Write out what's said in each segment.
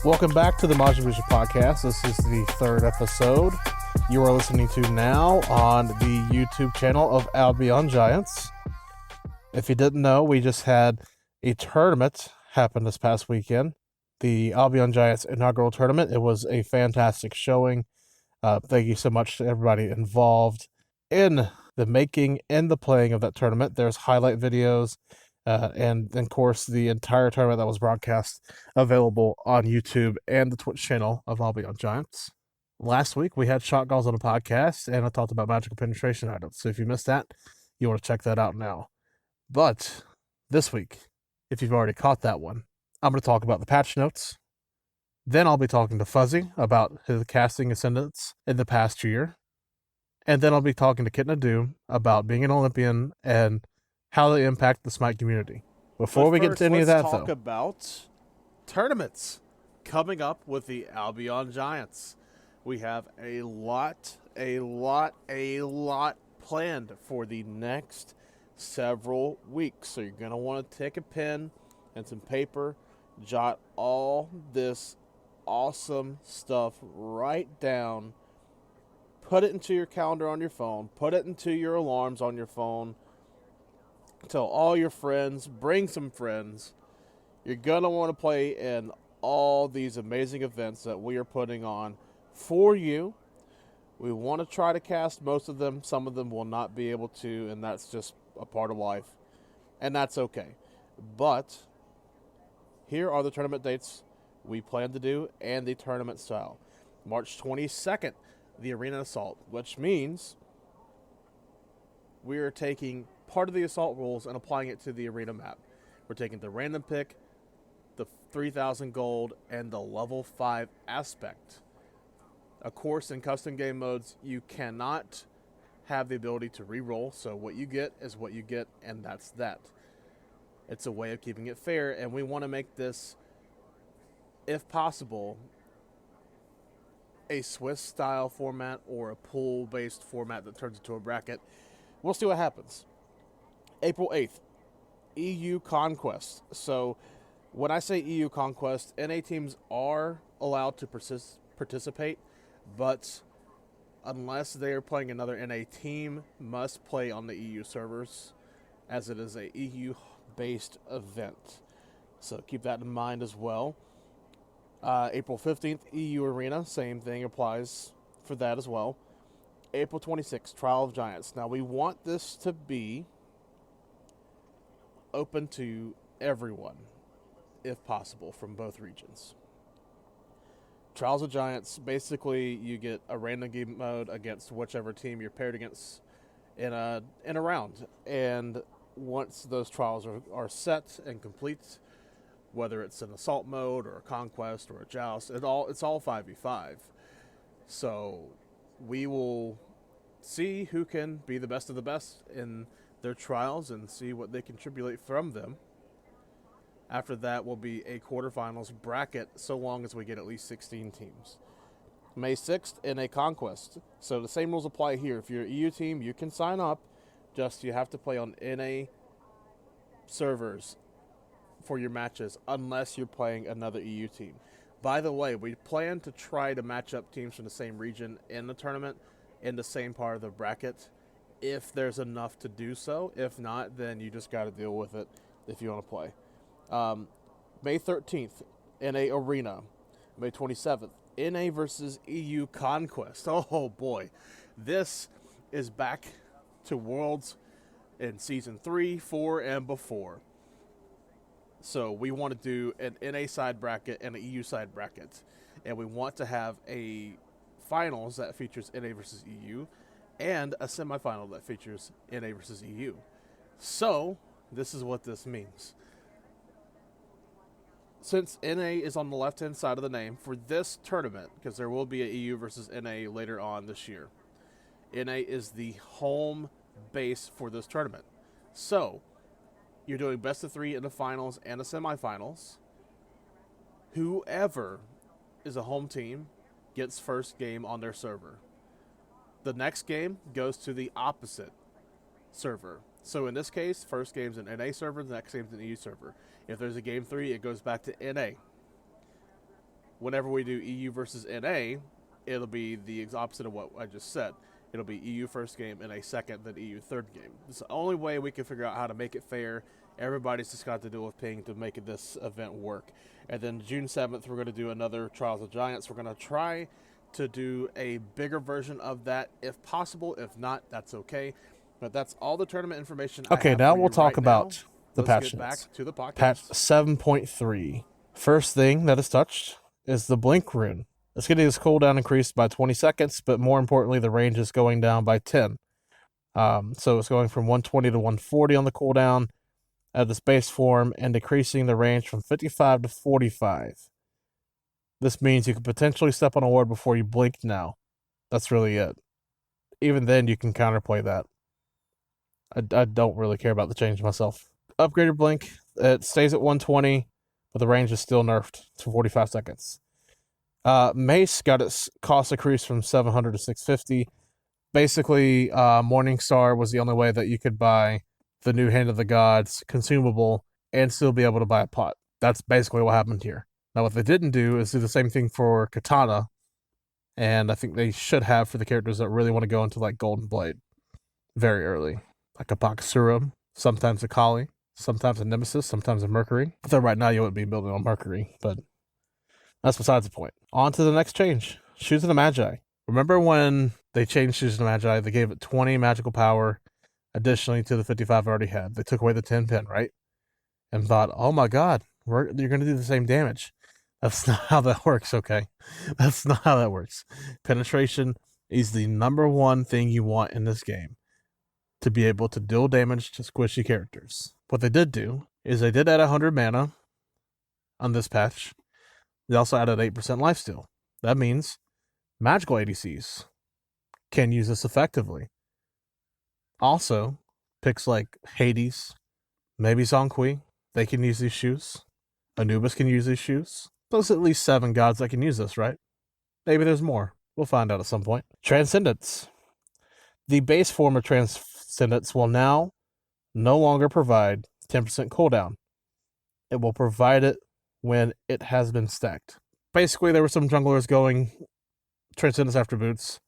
Welcome back to the MajinBuusha podcast. This is the third episode you are listening to now on the YouTube channel of Albion Giants. If you didn't know, we just had a tournament happen this past weekend. The Albion Giants inaugural tournament. It was a fantastic showing. Thank you so much to everybody involved in the making and the playing of that tournament. There's highlight videos and of course the entire tournament that was broadcast available on YouTube and the Twitch channel of Albion Giants. Last week we had shot calls on the podcast and I talked about magical penetration items. So if you missed that, you want to check that out now. But this week, if you've already caught that one, I'm going to talk about the patch notes. Then I'll be talking to Fuzzy about his casting ascendance in the past year. And then I'll be talking to KittenOfDoom about being an Olympian and how they impact the Smite community. Before we get to any of that, though, let's talk about tournaments coming up with the Albion Giants. We have a lot planned for the next several weeks. So you're going to want to take a pen and some paper, jot all this awesome stuff right down, put it into your calendar on your phone, put it into your alarms on your phone, tell all your friends, bring some friends. You're going to want to play in all these amazing events that we are putting on for you. We want to try to cast most of them. Some of them will not be able to, and that's just a part of life, and that's okay. But here are the tournament dates we plan to do and the tournament style. March 22nd, the Arena Assault, which means we are taking part of the assault rules and applying it to the arena map. We're taking the random pick, the 3,000 gold, and the level 5 aspect. Of course, in custom game modes, you cannot have the ability to re-roll, so what you get is what you get, and that's that. It's a way of keeping it fair, and we want to make this, if possible, a Swiss-style format or a pool-based format that turns into a bracket. We'll see what happens. April 8th, EU Conquest. So when I say EU Conquest, NA teams are allowed to participate, but unless they are playing another NA team, must play on the EU servers, as it is a EU-based event. So keep that in mind as well. April 15th, EU Arena, same thing applies for that as well. April 26th, Trial of Giants. Now, we want this to be open to everyone, if possible, from both regions. Trials of Giants, basically, you get a random game mode against whichever team you're paired against in a round. And once those trials are set and complete, whether it's an assault mode or a conquest or a joust, it's all 5v5. So we will see who can be the best of the best in their trials and see what they contribute from them. After that will be a quarterfinals bracket, so long as we get at least 16 teams. May 6th, in a conquest. So the same rules apply here. If you're an EU team, you can sign up. Just you have to play on NA servers for your matches, unless you're playing another EU team. By the way, we plan to try to match up teams from the same region in the tournament, in the same part of the bracket, if there's enough to do so. If not, then you just got to deal with it if you want to play. May 13th, NA Arena. May 27th, NA versus EU Conquest. Oh boy, this is back to Worlds in Season 3, 4, and before. So we want to do an NA side bracket and an EU side bracket. And we want to have a finals that features NA versus EU and a semifinal that features NA versus EU. So this is what this means. Since NA is on the left-hand side of the name for this tournament, because there will be a EU versus NA later on this year, NA is the home base for this tournament. So you're doing best of 3 in the finals and the semifinals. Whoever is a home team gets first game on their server. The next game goes to the opposite server. So in this case, first game's an NA server, the next game's an EU server. If there's a game 3, it goes back to NA. Whenever we do EU versus NA, it'll be the opposite of what I just said. It'll be EU first game, NA second, then EU third game. It's the only way we can figure out how to make it fair. Everybody's just got to deal with ping to make this event work. And then June 7th, we're going to do another Trials of Giants. We're going to try to do a bigger version of that if possible. If not, that's okay. But that's all the tournament information I have now for we'll you talk right about now. the Let's patch get back notes. to the podcast. Patch 7.3. First thing that is touched is the Blink rune. It's getting its cooldown increased by 20 seconds, but more importantly, the range is going down by 10. So it's going from 120 to 140 on the cooldown at this base form and decreasing the range from 55 to 45. This means you could potentially step on a ward before you blink now. That's really it. Even then, you can counterplay that. I don't really care about the change myself. Upgraded blink, it stays at 120, but the range is still nerfed to 45 seconds. Mace got its cost decreased from 700 to 650. Basically, Morningstar was the only way that you could buy the new Hand of the Gods consumable and still be able to buy a pot. That's basically what happened here. Now, what they didn't do is do the same thing for Katana, and I think they should have for the characters that really want to go into like Golden Blade very early. Like a Bakasura, sometimes a Kali, sometimes a Nemesis, sometimes a Mercury. Though right now you wouldn't be building on Mercury, but that's besides the point. On to the next change. Shoes of the Magi. Remember when they changed Shoes of the Magi, they gave it 20 magical power additionally to the 55 I already had. They took away the 10 pin, right? And thought, oh my god, you're going to do the same damage. That's not how that works, okay? That's not how that works. Penetration is the number one thing you want in this game to be able to deal damage to squishy characters. What they did do is they did add 100 mana on this patch. They also added 8% lifesteal. That means magical ADCs can use this effectively. Also, picks like Hades, maybe Zonkui, they can use these shoes. Anubis can use these shoes. There's at least 7 gods that can use this, right? Maybe there's more. We'll find out at some point. Transcendence. The base form of Transcendence will now no longer provide 10% cooldown. It will provide it when it has been stacked. Basically, there were some junglers going Transcendence after boots,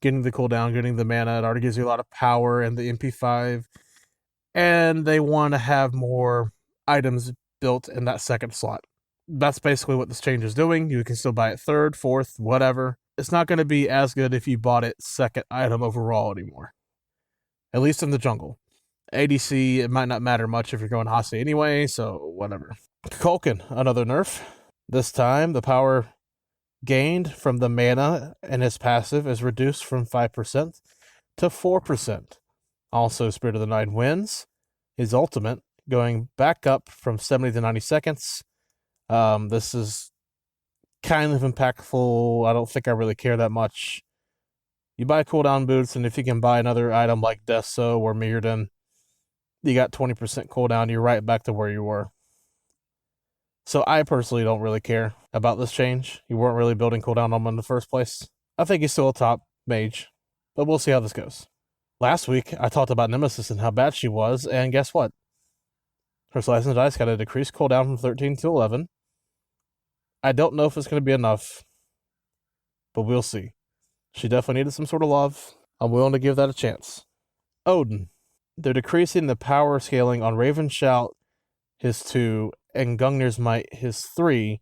getting the cooldown, getting the mana. It already gives you a lot of power and the MP5. And they want to have more items built in that second slot. That's basically what this change is doing. You can still buy it third, fourth, whatever. It's not going to be as good if you bought it second item overall anymore. At least in the jungle. ADC, it might not matter much if you're going Hasi anyway, so whatever. Kulkin, another nerf. This time, the power gained from the mana and his passive is reduced from 5% to 4%. Also, Spirit of the Night wins. His ultimate going back up from 70 to 90 seconds. This is kind of impactful. I don't think I really care that much. You buy cooldown boots, and if you can buy another item like Deso or Mirrodin, you got 20% cooldown. You're right back to where you were. So I personally don't really care about this change. You weren't really building cooldown on him in the first place. I think he's still a top mage, but we'll see how this goes. Last week, I talked about Nemesis and how bad she was, and guess what? Her Slice and Dice got a decreased cooldown from 13 to 11. I don't know if it's going to be enough, but we'll see. She definitely needed some sort of love. I'm willing to give that a chance. Odin. They're decreasing the power scaling on Raven Shout, his 2, and Gungnir's Might, his 3,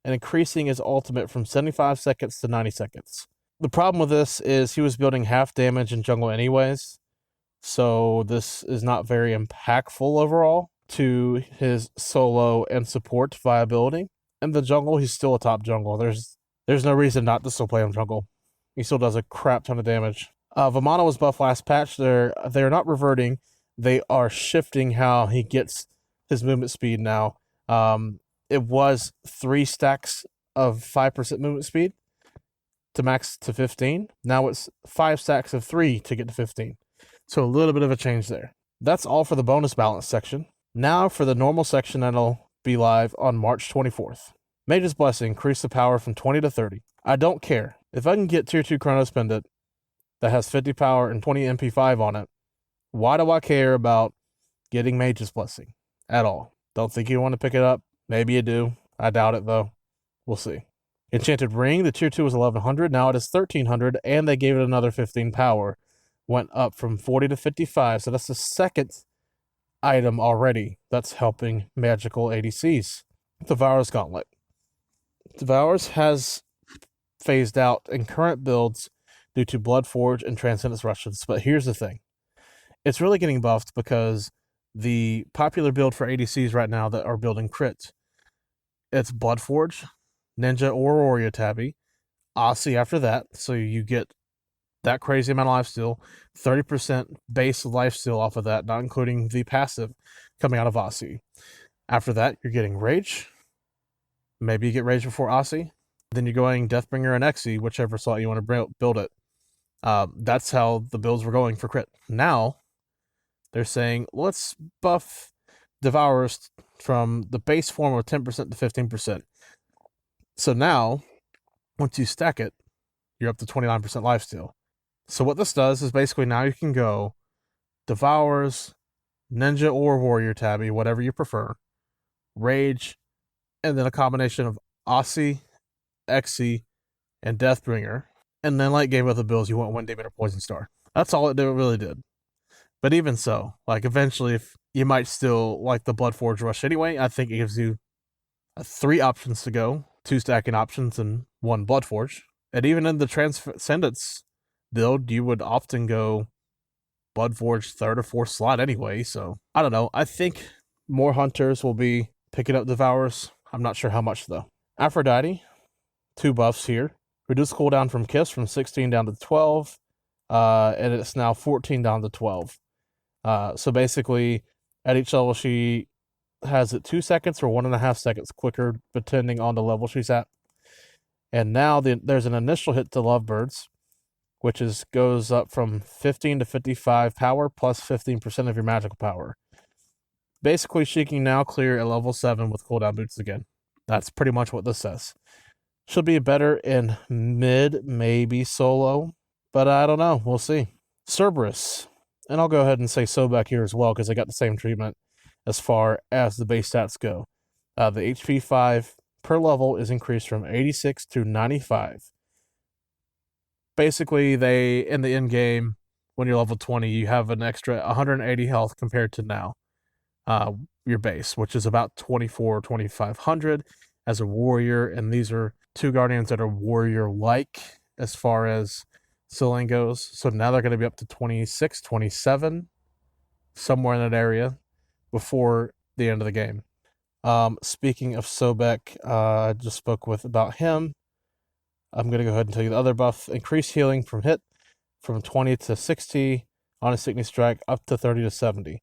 and increasing his ultimate from 75 seconds to 90 seconds. The problem with this is he was building half damage in jungle anyways, so this is not very impactful overall to his solo and support viability. In the jungle, he's still a top jungle. There's no reason not to still play him jungle. He still does a crap ton of damage. Vamana was buffed last patch. They're not reverting. They are shifting how he gets his movement speed now. It was 3 stacks of 5% movement speed to max to 15. Now it's 5 stacks of 3 to get to 15. So a little bit of a change there. That's all for the bonus balance section. Now for the normal section that'll be live on March 24th. Mage's Blessing increased the power from 20 to 30. I don't care. If I can get tier 2 Chronos Pendant that has 50 power and 20 MP5 on it, why do I care about getting Mage's Blessing at all? Don't think you want to pick it up. Maybe you do. I doubt it though. We'll see. Enchanted Ring, the tier 2 was 1100, now it is 1300, and they gave it another 15 power. Went up from 40 to 55, so that's the second item already that's helping magical ADCs. Devourer's Gauntlet. Devourer's has phased out in current builds due to Bloodforge and Transcendence Rushes, but here's the thing. It's really getting buffed because the popular build for ADCs right now that are building crits, it's Bloodforge, Ninja or Warrior Tabby, Aussie after that, so you get that crazy amount of lifesteal, 30% base lifesteal off of that, not including the passive coming out of Aussie. After that, you're getting Rage. Maybe you get Rage before Aussie. Then you're going Deathbringer and Xe, whichever slot you want to build it. That's how the builds were going for crit. Now, they're saying, let's buff Devourers from the base form of 10% to 15%. So now, once you stack it, you're up to 29% lifesteal. So what this does is basically now you can go Devourers, Ninja or Warrior Tabby, whatever you prefer, Rage, and then a combination of Aussie, Xe, and Deathbringer. And then late game with the builds, you want Wind Demon or Poison Star. That's all it really did. But even so, like eventually, if you might still like the Bloodforge Rush anyway, I think it gives you 3 options to go, 2 stacking options and 1 Bloodforge. And even in the Transcendence build, you would often go Bloodforge 3rd or 4th slot anyway, so I don't know. I think more hunters will be picking up Devourers. I'm not sure how much though. Aphrodite, 2 buffs here. Reduce cooldown from Kiss from 16 down to 12, and it's now 14 down to 12. So basically, at each level, she has it 2 seconds or 1.5 seconds quicker, depending on the level she's at. And now there's an initial hit to Lovebirds, which goes up from 15 to 55 power plus 15% of your magical power. Basically, she can now clear at level 7 with cooldown boots again. That's pretty much what this says. She'll be better in mid, maybe solo, but I don't know. We'll see. Cerberus. And I'll go ahead and say Sobek here as well because they got the same treatment as far as the base stats go. The HP 5 per level is increased from 86 to 95. Basically, in the end game, when you're level 20, you have an extra 180 health compared to now. Your base, which is about 2,500 as a warrior, and these are 2 guardians that are warrior-like as far as Celine goes. So now they're going to be up to 26, 27, somewhere in that area before the end of the game. Speaking of Sobek, I just spoke about him. I'm going to go ahead and tell you the other buff. Increased healing from hit from 20 to 60 on a Sickness Strike up to 30 to 70.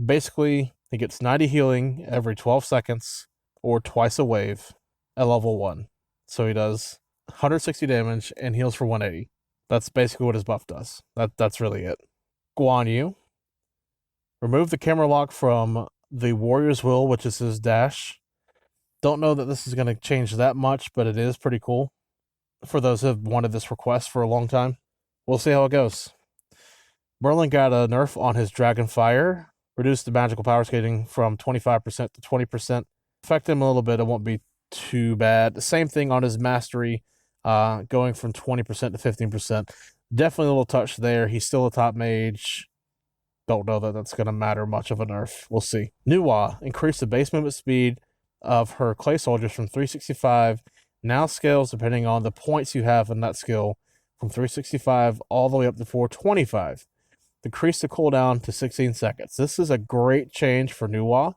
Basically, he gets 90 healing every 12 seconds or twice a wave at level 1. So he does 160 damage and heals for 180. That's basically what his buff does. That's really it. Guan Yu. Remove the camera lock from the Warrior's Will, which is his dash. Don't know that this is going to change that much, but it is pretty cool for those who have wanted this request for a long time. We'll see how it goes. Merlin got a nerf on his Dragonfire. Reduced the magical power scaling from 25% to 20%. Affect him a little bit. It won't be too bad. The same thing on his Mastery, going from 20% to 15%. Definitely a little touch there. He's still a top mage. Don't know that that's going to matter much of a nerf. We'll see. Nuwa increased the base movement speed of her clay soldiers from 365. Now scales depending on the points you have in that skill from 365 all the way up to 425. Decrease the cooldown to 16 seconds. This is a great change for Nuwa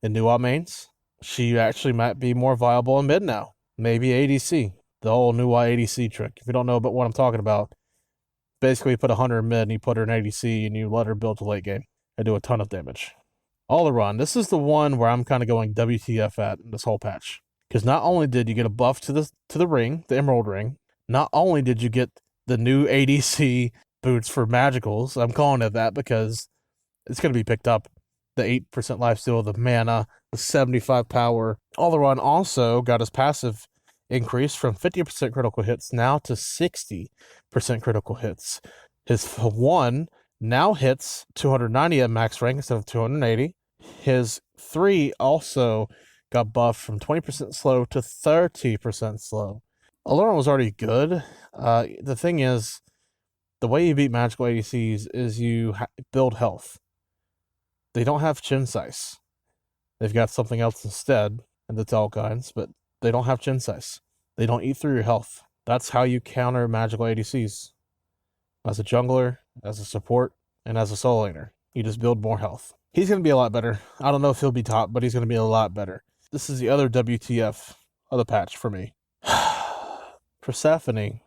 and Nuwa mains. She actually might be more viable in mid now. Maybe ADC. The whole Nuwa ADC trick. If you don't know about what I'm talking about, basically you put a hunter in mid and you put her in ADC and you let her build to late game and do a ton of damage. Alaron. This is the one where I'm kind of going WTF at in this whole patch. Because not only did you get a buff to the ring, the Emerald Ring, not only did you get the new ADC boots for magicals, I'm calling it that because it's going to be picked up. The 8% lifesteal, the mana, the 75 power. Alaron also got his passive increase from 50% critical hits now to 60% critical hits. His 1 now hits 290 at max rank instead of 280. His 3 also got buffed from 20% slow to 30% slow. Aloran was already good. The thing is, the way you beat magical ADCs is you build health. They don't have chin size. They've got something else instead, and the Telkines, but they don't have chin size. They don't eat through your health. That's how you counter magical ADCs. As a jungler, as a support, and as a solo laner. You just build more health. He's going to be a lot better. I don't know if he'll be top, but he's going to be a lot better. This is the other WTF of the patch for me. Persephone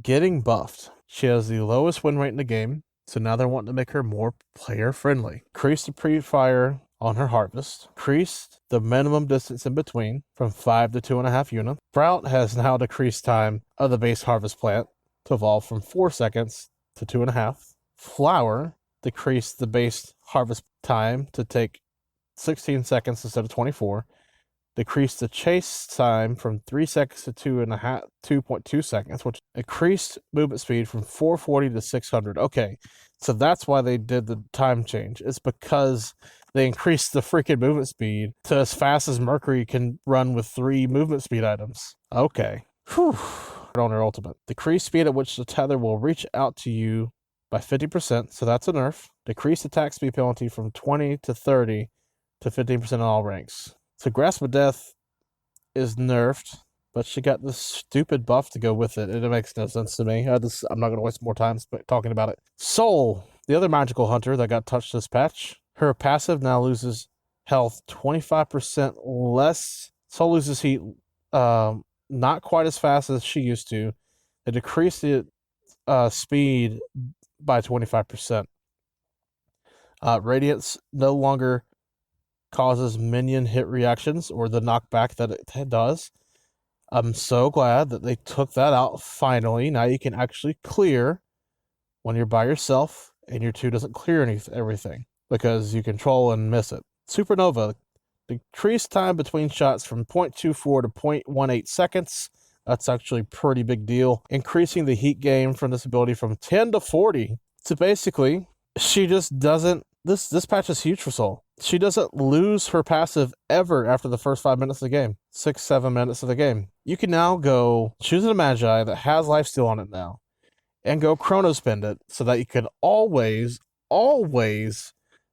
getting buffed. She has the lowest win rate in the game, so now they're wanting to make her more player friendly. Increase the pre-fire on her harvest. Increased the minimum distance in between from 5 to 2.5 units. Sprout has now decreased time of the base harvest plant to evolve from 4 seconds to 2.5. Flower decreased the base harvest time to take 16 seconds instead of 24. Decreased the chase time from 3 seconds to 2.2 seconds, which increased movement speed from 440 to 600. Okay, so that's why they did the time change. It's because they increased the freaking movement speed to as fast as Mercury can run with 3 movement speed items. Okay. Whew. On her ultimate. Decreased speed at which the tether will reach out to you by 50%, so that's a nerf. Decreased attack speed penalty from 20 to 30 to 15% on all ranks. So Grasp of Death is nerfed, but she got this stupid buff to go with it, and it makes no sense to me. I'm not going to waste more time talking about it. Soul, the other magical hunter that got touched this patch, her passive now loses health 25% less. Soul loses heat not quite as fast as she used to. They decreased the speed by 25%. Radiance no longer causes minion hit reactions or the knockback that it does. I'm so glad that they took that out finally. Now you can actually clear when you're by yourself and your 2 doesn't clear everything because you control and miss it. Supernova, decreased time between shots from 0.24 to 0.18 seconds. That's actually a pretty big deal. Increasing the heat gain from this ability from 10 to 40. So basically, she just doesn't... This patch is huge for Soul. She doesn't lose her passive ever after the first 5 minutes of the game. 6-7 minutes of the game. You can now go choose a Magi that has lifesteal on it now and go chrono spend it so that you can always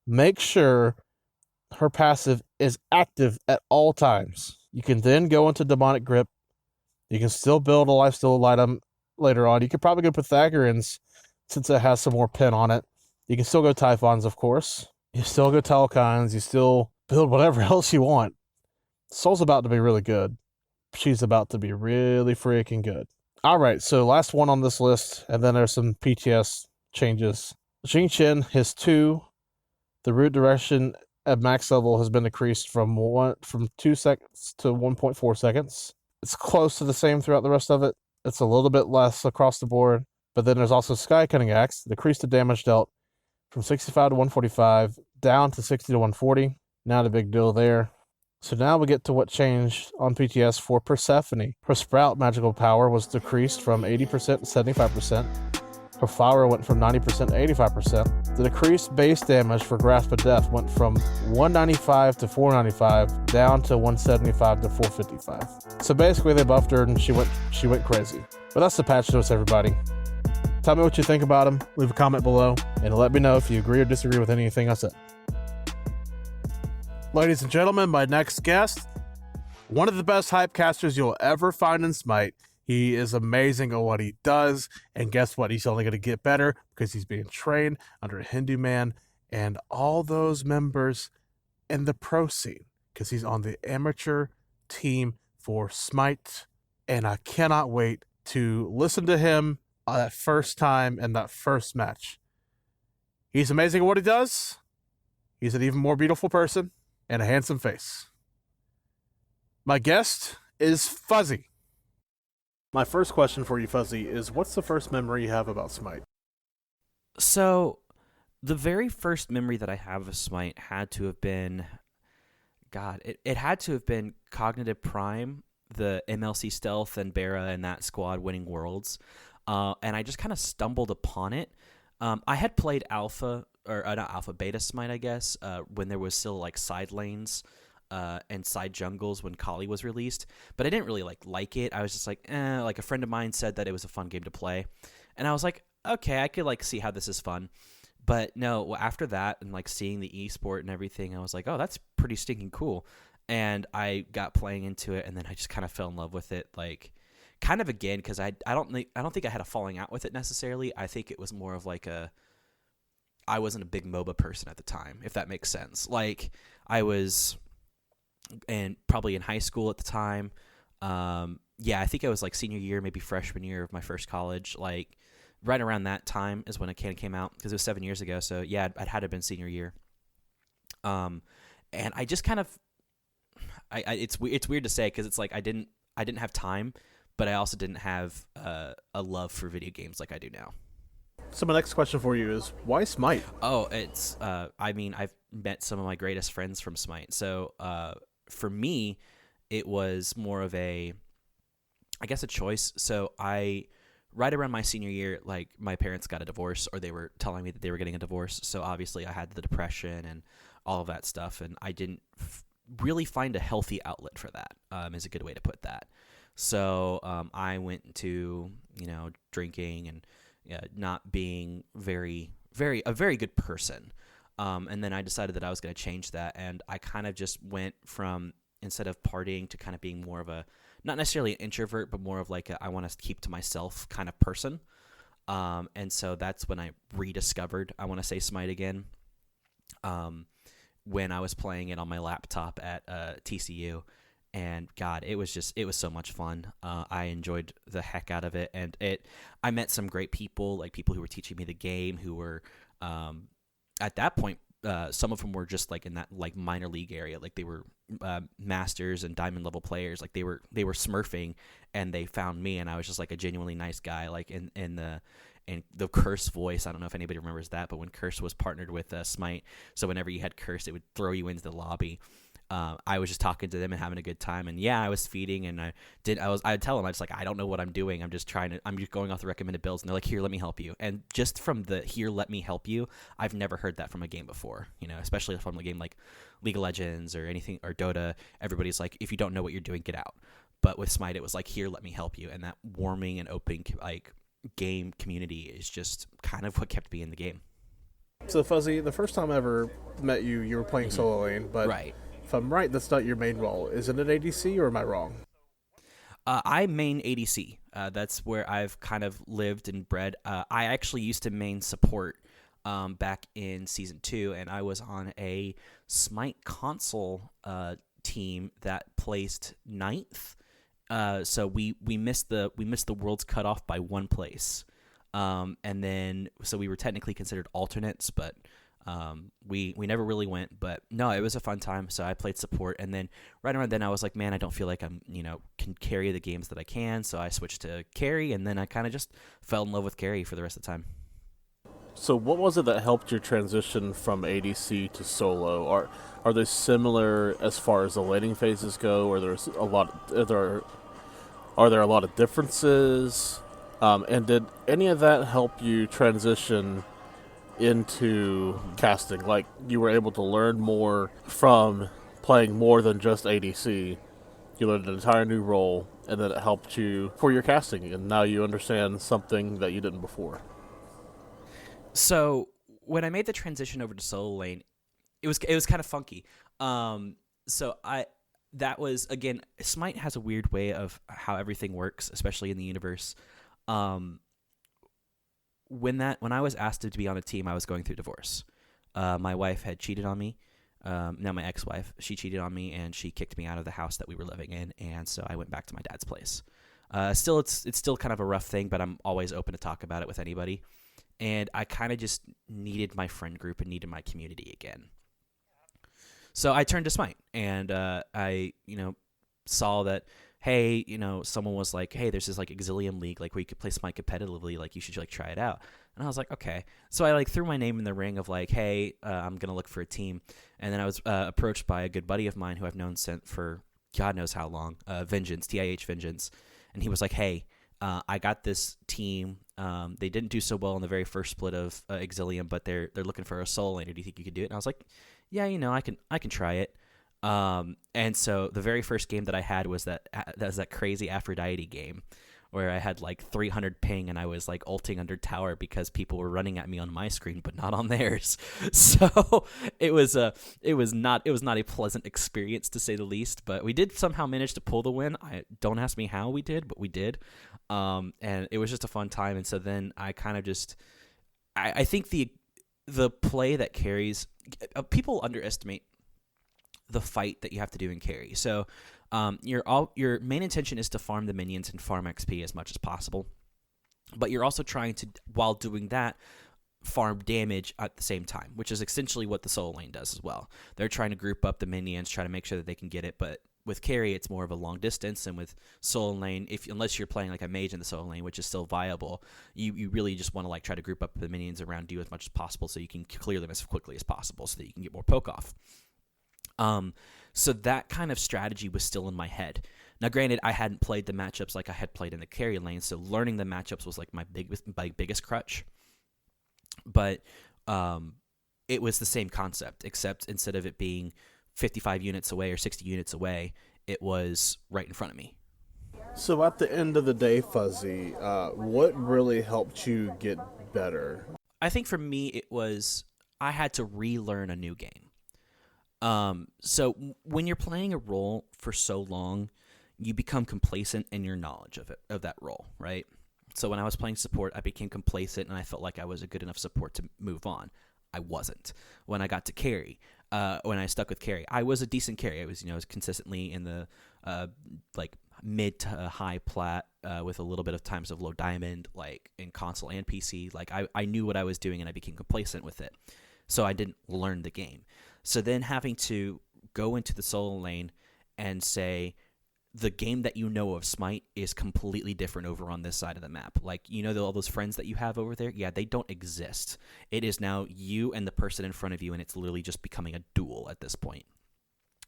make sure her passive is active at all times. You can then go into Demonic Grip. You can still build a lifesteal item later on. You could probably go Pythagoreans since it has some more pin on it. You can still go Typhons, of course. You still go Telkines. You still build whatever else you want. Soul's about to be really good. She's about to be really freaking good. All right, so last one on this list, and then there's some PTS changes. Jing Chen, his 2, the root direction at max level has been decreased from 2 seconds to 1.4 seconds. It's close to the same throughout the rest of it. It's a little bit less across the board. But then there's also Sky Cutting Axe, decreased the damage dealt from 65 to 145, down to 60 to 140. Not a big deal there. So now we get to what changed on PTS for Persephone. Her Sprout magical power was decreased from 80% to 75%. Her Flower went from 90% to 85%. The decreased base damage for Grasp of Death went from 195 to 495, down to 175 to 455. So basically they buffed her and she went crazy. But that's the patch notes, everybody. Tell me what you think about them. Leave a comment below and let me know if you agree or disagree with anything I said. Ladies and gentlemen, my next guest, one of the best hypecasters you'll ever find in Smite. He is amazing at what he does, and guess what? He's only going to get better because he's being trained under a Hindu man and all those members in the pro scene because he's on the amateur team for Smite, and I cannot wait to listen to him that first time in that first match. He's amazing at what he does. He's an even more beautiful person and a handsome face. My guest is Fuzzy. My first question for you, Fuzzy, is what's the first memory you have about Smite? So, the very first memory that I have of Smite had to have been, it had to have been Cognitive Prime, the MLC Stealth and Bara and that squad winning Worlds. And I just kind of stumbled upon it. I had played Beta Smite, I guess, when there was still like side lanes. and side jungles when Kali was released, but I didn't really like it. I was just like, like a friend of mine said that it was a fun game to play, and I was like, okay, I could like see how this is fun. But no, well, after that and like seeing the esport and everything, I was like, oh, that's pretty stinking cool. And I got playing into it, and then I just kind of fell in love with it, like kind of again, because I don't think I had a falling out with it necessarily. I think it was more of like I wasn't a big MOBA person at the time, if that makes sense. Like I was, and probably in high school at the time. Yeah, I think I was like senior year, maybe freshman year of my first college. Like right around that time is when it came out, because it was 7 years ago. So yeah, I'd had to have been senior year. And I just kind of, it's weird to say, because it's like I didn't have time, but I also didn't have a love for video games like I do now. So my next question for you is, why Smite? Oh, it's I mean, I've met some of my greatest friends from Smite. So for me, it was more of a choice. So right around my senior year, like my parents got a divorce, or they were telling me that they were getting a divorce. So obviously I had the depression and all of that stuff, and I didn't really find a healthy outlet for that, is a good way to put that. So I went into, drinking and not being a very good person. And then I decided that I was going to change that. And I kind of just went from, instead of partying, to kind of being more of a, not necessarily an introvert, but more of like I want to keep to myself kind of person. And so that's when I rediscovered, I want to say, Smite again. When I was playing it on my laptop at TCU. And God, it was so much fun. I enjoyed the heck out of it, and I met some great people, like people who were teaching me the game, who were at that point, some of them were just like in that like minor league area, like they were masters and diamond level players, like they were smurfing, and they found me, and I was just like a genuinely nice guy, like in the Curse voice. I don't know if anybody remembers that, but when Curse was partnered with Smite, so whenever you had Curse, it would throw you into the lobby. I was just talking to them and having a good time, and yeah, I was feeding, and I'd tell them, I was like, I don't know what I'm doing. I'm just going off the recommended builds, and they're like, here, let me help you. And just from the here, let me help you, I've never heard that from a game before, especially from a game like League of Legends or anything, or Dota. Everybody's like, if you don't know what you're doing, get out. But with Smite, it was like, here, let me help you. And that warming and open, like, game community is just kind of what kept me in the game. So Fuzzy, the first time I ever met you, you were playing solo lane, but right. If I'm right, that's not your main role. Is it an ADC, or am I wrong? I main ADC. That's where I've kind of lived and bred. I actually used to main support back in Season 2, and I was on a Smite console team that placed 9th. So we missed the world's cutoff by 1 place. And then, so we were technically considered alternates, but we never really went. But no, it was a fun time. So I played support, and then right around then I was like, man, I don't feel like I'm can carry the games that I can. So I switched to carry, and then I kind of just fell in love with carry for the rest of the time. So what was it that helped your transition from ADC to solo? Are they similar as far as the laning phases go, or are there a lot of differences? And did any of that help you transition into casting? Like, you were able to learn more from playing more than just ADC. You learned an entire new role, and then it helped you for your casting, and now you understand something that you didn't before. So when I made the transition over to solo lane, it was kind of funky. That was, again, Smite has a weird way of how everything works, especially in the universe. When I was asked to be on a team, I was going through divorce. My wife had cheated on me. Now my ex-wife, she cheated on me, and she kicked me out of the house that we were living in, and so I went back to my dad's place. Still, it's still kind of a rough thing, but I'm always open to talk about it with anybody. And I kind of just needed my friend group and needed my community again. So I turned to Smite, and I saw that, hey, someone was like, hey, there's this like Exilium League, like where you could play Smite competitively, like you should like try it out. And I was like, okay. So I like threw my name in the ring of like, hey, I'm gonna look for a team. And then I was approached by a good buddy of mine who I've known for God knows how long, Vengeance, TIH Vengeance, and he was like, hey, I got this team. They didn't do so well in the very first split of Exilium, but they're looking for a solo laner. Do you think you could do it? And I was like, yeah, I can try it. And so the very first game that I had was that crazy Aphrodite game where I had like 300 ping and I was like ulting under tower because people were running at me on my screen but not on theirs. So it was not a pleasant experience to say the least, but we did somehow manage to pull the win. Don't ask me how we did, but we did. And it was just a fun time. And so then I kind of just I think the play that carries people underestimate the fight that you have to do in carry. So your main intention is to farm the minions and farm XP as much as possible, but you're also trying to, while doing that, farm damage at the same time, which is essentially what the solo lane does as well. They're trying to group up the minions, try to make sure that they can get it, but with carry, it's more of a long distance, and with solo lane, unless you're playing like a mage in the solo lane, which is still viable, you really just want to like try to group up the minions around you as much as possible so you can clear them as quickly as possible so that you can get more poke off. So that kind of strategy was still in my head. Now, granted, I hadn't played the matchups like I had played in the carry lane, so learning the matchups was like my biggest crutch. But it was the same concept, except instead of it being 55 units away or 60 units away, it was right in front of me. So at the end of the day, Fuzzy, what really helped you get better? I think for me, it was I had to relearn a new game. So when you're playing a role for so long, you become complacent in your knowledge of that role, right? So when I was playing support, I became complacent and I felt like I was a good enough support to move on. I wasn't. When I got to carry, when I stuck with carry, I was a decent carry. I was, consistently in the like mid to high plat with a little bit of times of low diamond, like in console and PC. Like I knew what I was doing and I became complacent with it. So I didn't learn the game. So then having to go into the solo lane and say, the game that you know of Smite is completely different over on this side of the map. Like, all those friends that you have over there? Yeah, they don't exist. It is now you and the person in front of you, and it's literally just becoming a duel at this point.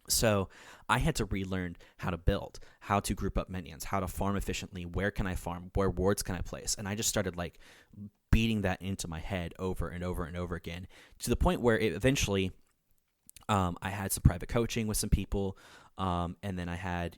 So I had to relearn how to build, how to group up minions, how to farm efficiently, where can I farm, where wards can I place, and I just started like beating that into my head over and over and over again to the point where it eventually I had some private coaching with some people, and then I had,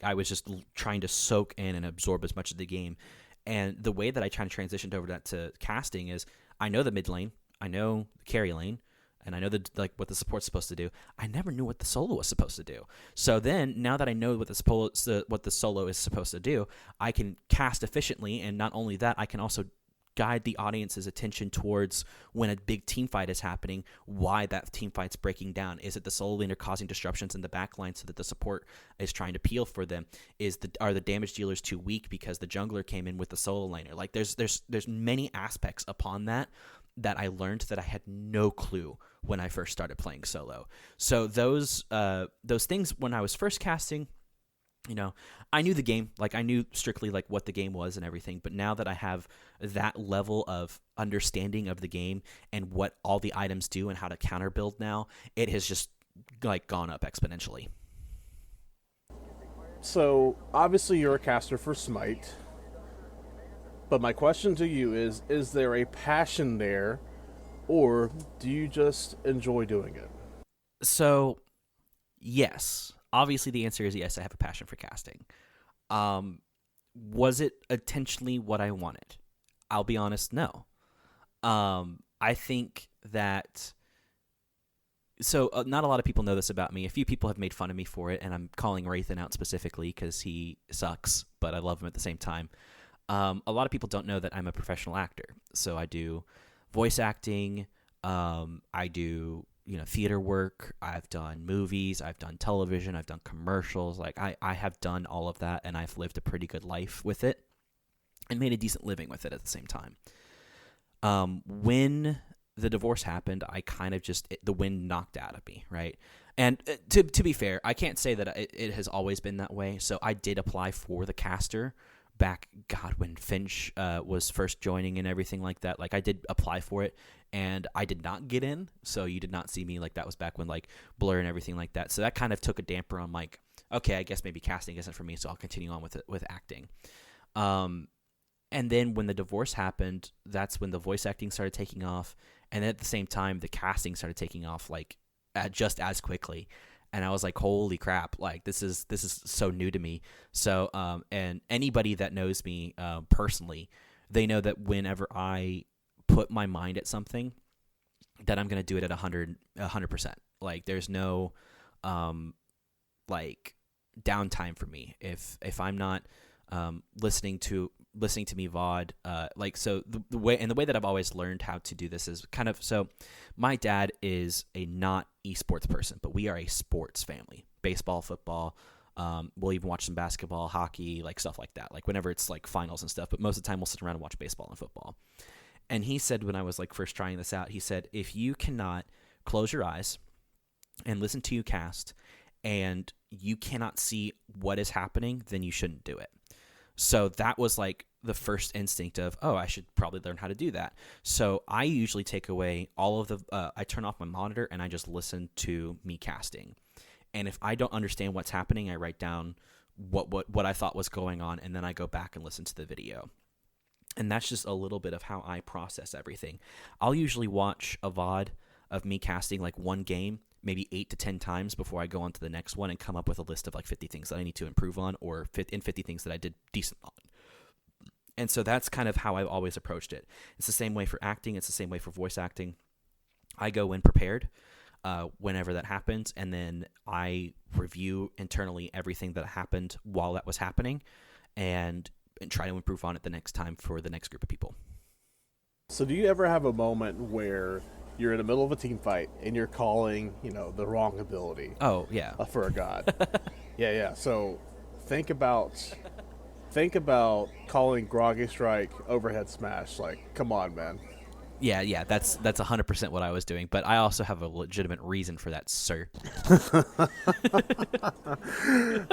I was just trying to soak in and absorb as much of the game. And the way that I kind of transitioned over that to casting is I know the mid lane, I know the carry lane, and I know what the support's supposed to do. I never knew what the solo was supposed to do. So then, now that I know what the solo is supposed to do, I can cast efficiently, and not only that, I can also guide the audience's attention towards when a big team fight is happening, why that team fight's breaking down. Is it the solo laner causing disruptions in the backline so that the support is trying to peel for them? Are the damage dealers too weak because the jungler came in with the solo laner? Like there's many aspects upon that I learned that I had no clue when I first started playing solo. So those things when I was first casting, I knew the game, like I knew strictly like what the game was and everything, but now that I have that level of understanding of the game and what all the items do and how to counter build now, it has just like gone up exponentially. So obviously you're a caster for Smite, but my question to you is there a passion there, or do you just enjoy doing it? So yes, obviously the answer is yes, I have a passion for casting. Was it intentionally what I wanted? I'll be honest, no. I think that... So not a lot of people know this about me. A few people have made fun of me for it, and I'm calling Wraithen out specifically because he sucks, but I love him at the same time. A lot of people don't know that I'm a professional actor. So I do voice acting. I do theater work. I've done movies. I've done television. I've done commercials. Like I have done all of that, and I've lived a pretty good life with it and made a decent living with it at the same time. When the divorce happened, I kind of the wind knocked out of me, right? And to be fair, I can't say that it has always been that way. So I did apply for the caster back, when Finch was first joining and everything like that. Like I did apply for it, and I did not get in. So you did not see me. Like that was back when like Blur and everything like that. So that kind of took a damper on like, okay, I guess maybe casting isn't for me. So I'll continue on with acting. And then when the divorce happened, that's when the voice acting started taking off. And at the same time, the casting started taking off like just as quickly. And I was like, holy crap, like this is so new to me. So and anybody that knows me personally, they know that whenever I put my mind at something, that I'm going to do it at 100%. Like there's no like downtime for me if I'm not listening to me VOD, like, so the way that I've always learned how to do this is kind of, so my dad is a not esports person, but we are a sports family. Baseball, football, we'll even watch some basketball, hockey, like stuff like that, like whenever it's like finals and stuff, but most of the time we'll sit around and watch baseball and football. And he said, when I was like first trying this out, he said, if you cannot close your eyes and listen to you cast and you cannot see what is happening, then you shouldn't do it. So that was like the first instinct of, oh, I should probably learn how to do that. So I usually take away all of the, I turn off my monitor and I just listen to me casting. And if I don't understand what's happening, I write down what I thought was going on, and then I go back and listen to the video. And that's just a little bit of how I process everything. I'll usually watch a VOD of me casting like one game, maybe 8 to 10 times before I go on to the next one and come up with a list of like 50 things that I need to improve on, or 50 things that I did decent on. And so that's kind of how I've always approached it. It's the same way for acting. It's the same way for voice acting. I go in prepared whenever that happens, and then I review internally everything that happened while that was happening and try to improve on it the next time for the next group of people. So do you ever have a moment where you're in the middle of a team fight and you're calling, the wrong ability? Oh, yeah. For a god. Yeah. So think about calling Groggy Strike overhead smash. Like, come on, man. Yeah, that's 100% what I was doing, but I also have a legitimate reason for that, sir.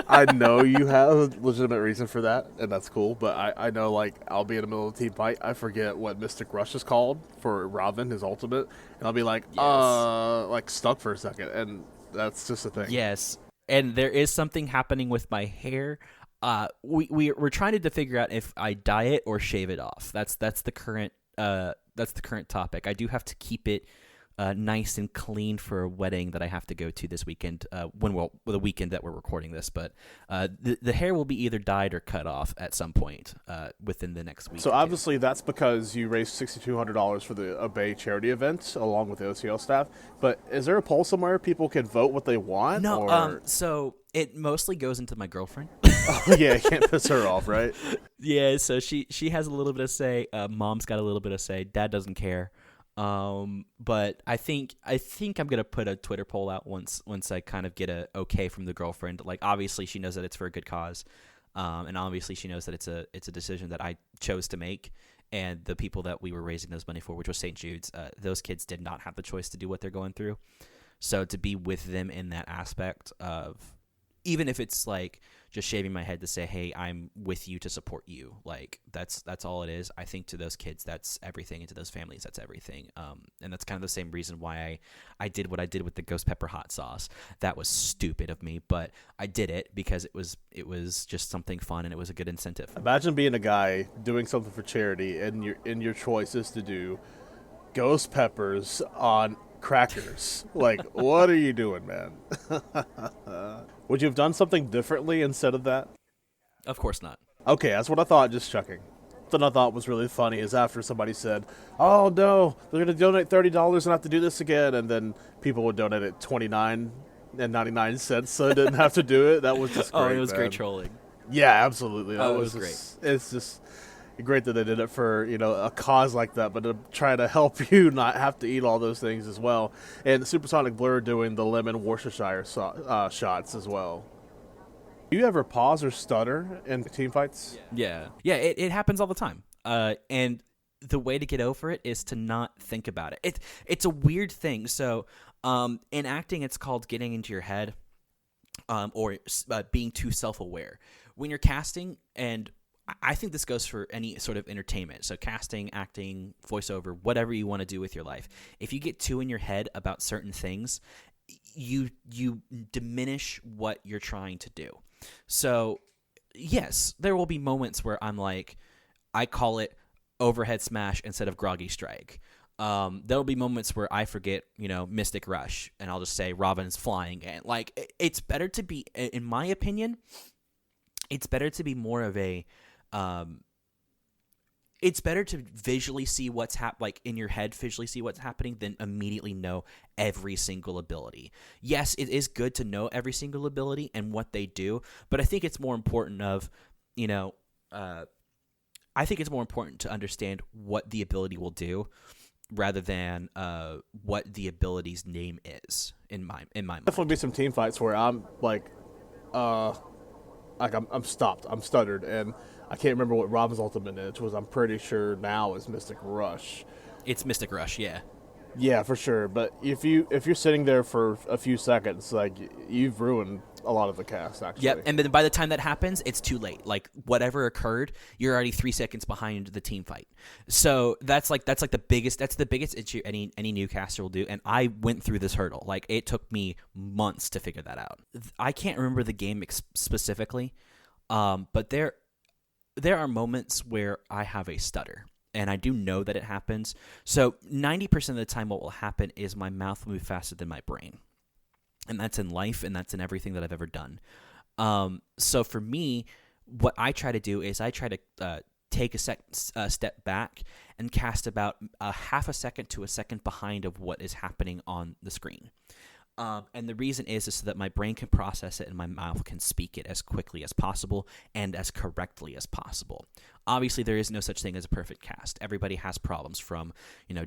I know you have a legitimate reason for that, and that's cool, but I know, like, I'll be in the middle of a team fight, I forget what Mystic Rush is called for Robin, his ultimate, and I'll be like, yes. Like, stuck for a second, and that's just a thing. Yes, and there is something happening with my hair. We're trying to figure out if I dye it or shave it off. That's the current topic. I do have to keep it nice and clean for a wedding that I have to go to this weekend. The weekend that we're recording this, but the hair will be either dyed or cut off at some point within the next week. So obviously that's because you raised $6,200 for the Obey charity event along with the OCL staff. But is there a poll somewhere people can vote what they want? No. So it mostly goes into my girlfriend. Oh, yeah, can't piss her off, right? Yeah, so she has a little bit of say. Mom's got a little bit of say. Dad doesn't care. But I think I'm gonna put a Twitter poll out once I kind of get a okay from the girlfriend. Like, obviously she knows that it's for a good cause, and obviously she knows that it's a decision that I chose to make. And the people that we were raising those money for, which was St. Jude's, those kids did not have the choice to do what they're going through. So to be with them in that aspect of, even if it's like just shaving my head to say, hey, I'm with you to support you, like that's all it is. I think to those kids, that's everything, and to those families, that's everything. And that's kind of the same reason why I did what I did with the ghost pepper hot sauce. That was stupid of me, but I did it because it was just something fun, and it was a good incentive. Imagine being a guy doing something for charity, and your choice is to do ghost peppers on crackers. Like, what are you doing, man? Would you have done something differently instead of that? Of course not. Okay, that's what I thought, just checking. Something I thought was really funny is after somebody said, oh no, they're going to donate $30 and have to do this again, and then people would donate it $29.99 so they didn't have to do it. That was just great. Oh, it was man. Great trolling. Yeah, absolutely. That it was great. It's just great that they did it for, a cause like that, but to try to help you not have to eat all those things as well. And Supersonic Blur doing the lemon Worcestershire shots as well. Do you ever pause or stutter in team fights? Yeah, it happens all the time. And the way to get over it is to not think about it. It's a weird thing. So in acting, it's called getting into your head, or being too self-aware. When you're casting, and I think this goes for any sort of entertainment. So casting, acting, voiceover, whatever you want to do with your life. If you get too in your head about certain things, you diminish what you're trying to do. So, yes, there will be moments where I'm like, I call it overhead smash instead of groggy strike. There'll be moments where I forget, Mystic Rush, and I'll just say Robin's flying. And like, it's better to be, in my opinion, it's better to be more of a, it's better to visually see what's like in your head, visually see what's happening, than immediately know every single ability. Yes, it is good to know every single ability and what they do, but I think it's more important I think it's more important to understand what the ability will do rather than what the ability's name is in my mind. Definitely be some team fights where I'm like I'm stopped, I'm stuttered, and I can't remember what Robin's ultimate is, which I'm pretty sure now is Mystic Rush. It's Mystic Rush, yeah. Yeah, for sure. But if you're sitting there for a few seconds, like, you've ruined a lot of the cast, actually. Yep, and then by the time that happens, it's too late. Like, whatever occurred, you're already 3 seconds behind the team fight. So that's the biggest issue any new caster will do. And I went through this hurdle. Like, it took me months to figure that out. I can't remember the game specifically, but there are moments where I have a stutter. And I do know that it happens. So 90% of the time what will happen is my mouth will move faster than my brain. And that's in life, and that's in everything that I've ever done. So for me, what I try to do is I try to take a step back and cast about a half a second to a second behind of what is happening on the screen. And the reason is so that my brain can process it and my mouth can speak it as quickly as possible and as correctly as possible. Obviously, there is no such thing as a perfect cast. Everybody has problems, from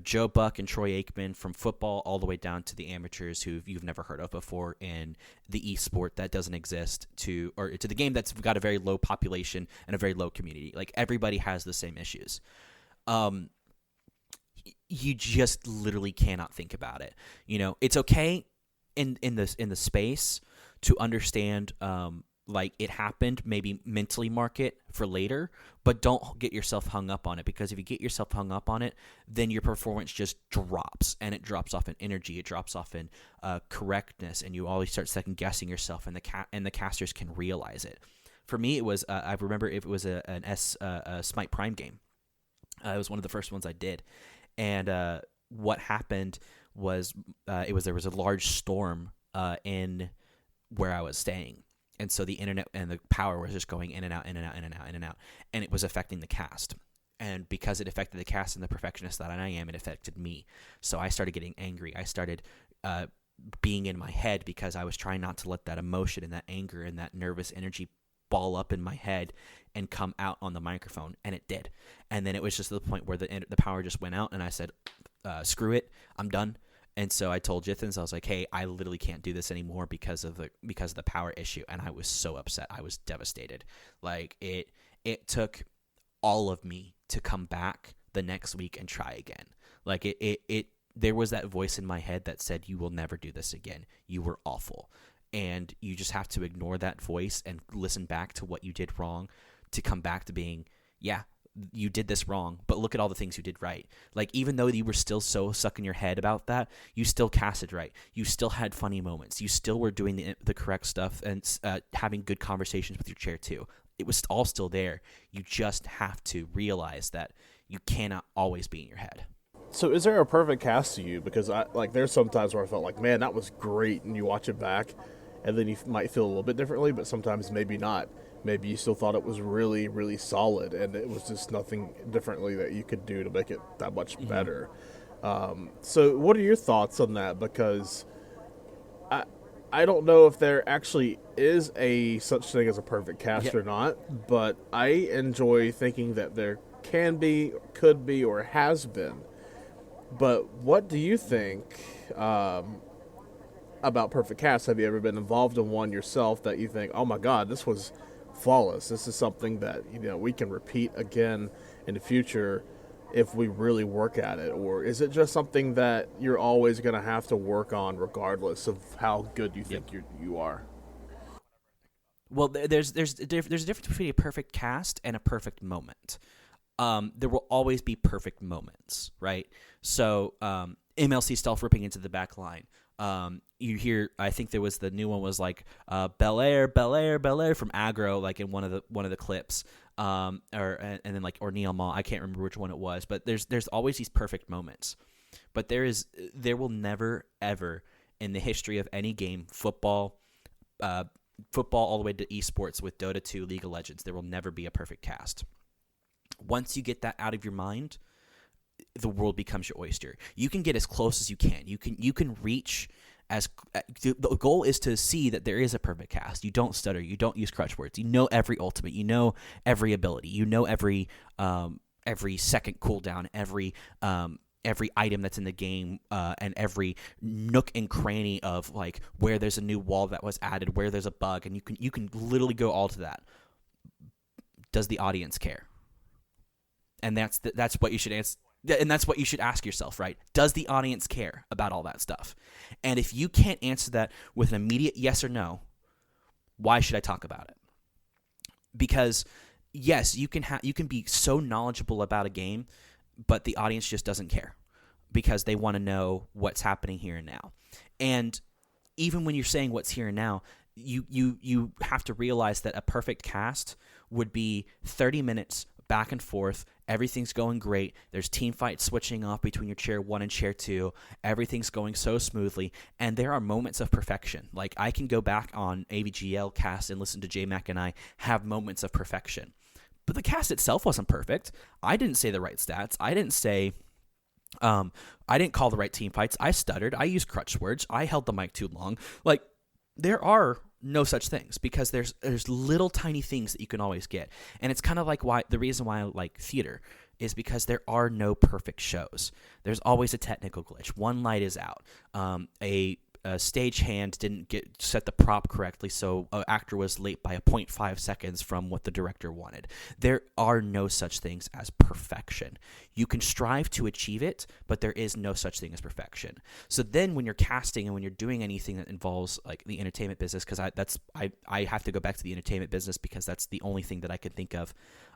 Joe Buck and Troy Aikman, from football all the way down to the amateurs who you've never heard of before in the esport that doesn't exist, to the game that's got a very low population and a very low community. Like, everybody has the same issues. You just literally cannot think about it. It's okay in the space to understand like it happened, maybe mentally mark it for later, but don't get yourself hung up on it, because if you get yourself hung up on it, then your performance just drops, and it drops off in energy, it drops off in correctness, and you always start second guessing yourself, and the casters can realize it. For me, it was I remember if it was a Smite Prime game. It was one of the first ones I did, and what happened was there was a large storm in where I was staying, and so the internet and the power was just going in and out, in and out, in and out, in and out, and it was affecting the cast. And because it affected the cast and the perfectionist that I am, it affected me. So I started getting angry. I started being in my head, because I was trying not to let that emotion and that anger and that nervous energy ball up in my head and come out on the microphone, and it did. And then it was just to the point where the power just went out, and I said, screw it, I'm done. And so I told Jithens, I was like, hey, I literally can't do this anymore because of the power issue. And I was so upset. I was devastated. Like, it took all of me to come back the next week and try again. Like, there was that voice in my head that said, you will never do this again. You were awful. And you just have to ignore that voice and listen back to what you did wrong to come back to being, yeah, you did this wrong, but look at all the things you did right. Like, even though you were still so stuck in your head about that, you still casted right. You still had funny moments. You still were doing the correct stuff and having good conversations with your chair too. It was all still there. You just have to realize that you cannot always be in your head. So is there a perfect cast to you? Because there's some times where I felt like, man, that was great, and you watch it back, and then you might feel a little bit differently, but sometimes maybe not. Maybe you still thought it was really, really solid, and it was just nothing differently that you could do to make it that much better. So what are your thoughts on that? Because I don't know if there actually is a such thing as a perfect cast or not, but I enjoy thinking that there can be, could be, or has been. But what do you think about perfect cast? Have you ever been involved in one yourself that you think, oh my God, this was flawless? This is something that we can repeat again in the future if we really work at it? Or is it just something that you're always going to have to work on regardless of how good you think you are? Well, there's a difference between a perfect cast and a perfect moment. There will always be perfect moments, right? So MLC stealth ripping into the back line. You hear, I think there was the new one was like Bel Air from Aggro, like in one of the clips, and then like or Neil Mall. I can't remember which one it was, but there's always these perfect moments. But there will never, ever in the history of any game, football all the way to esports with Dota 2, League of Legends, there will never be a perfect cast. Once you get that out of your mind, the world becomes your oyster. You can get as close as you can. You can reach as the goal is to see that there is a perfect cast. You don't stutter. You don't use crutch words. You know every ultimate. You know every ability. You know every second cooldown. Every item that's in the game, and every nook and cranny of like where there's a new wall that was added, where there's a bug, and you can literally go all to that. Does the audience care? And that's what you should answer. And that's what you should ask yourself, right? Does the audience care about all that stuff? And if you can't answer that with an immediate yes or no, why should I talk about it? Because yes, you can be so knowledgeable about a game, but the audience just doesn't care because they want to know what's happening here and now. And even when you're saying what's here and now, you have to realize that a perfect cast would be 30 minutes back and forth. Everything's going great. There's team fights switching off between your chair 1 and chair 2. Everything's going so smoothly, and there are moments of perfection. Like I can go back on AVGL cast and listen to JMac and I have moments of perfection. But the cast itself wasn't perfect. I didn't say the right stats. I didn't call the right team fights. I stuttered. I used crutch words. I held the mic too long. Like there are no such things because there's little tiny things that you can always get. And it's kind of like the reason why I like theater is because there are no perfect shows. There's always a technical glitch. One light is out. A stagehand didn't set the prop correctly, so an actor was late by 0.5 seconds from what the director wanted. There are no such things as perfection. You can strive to achieve it, but there is no such thing as perfection. So then when you're casting and when you're doing anything that involves like the entertainment business, because I have to go back to the entertainment business because that's the only thing that I can think of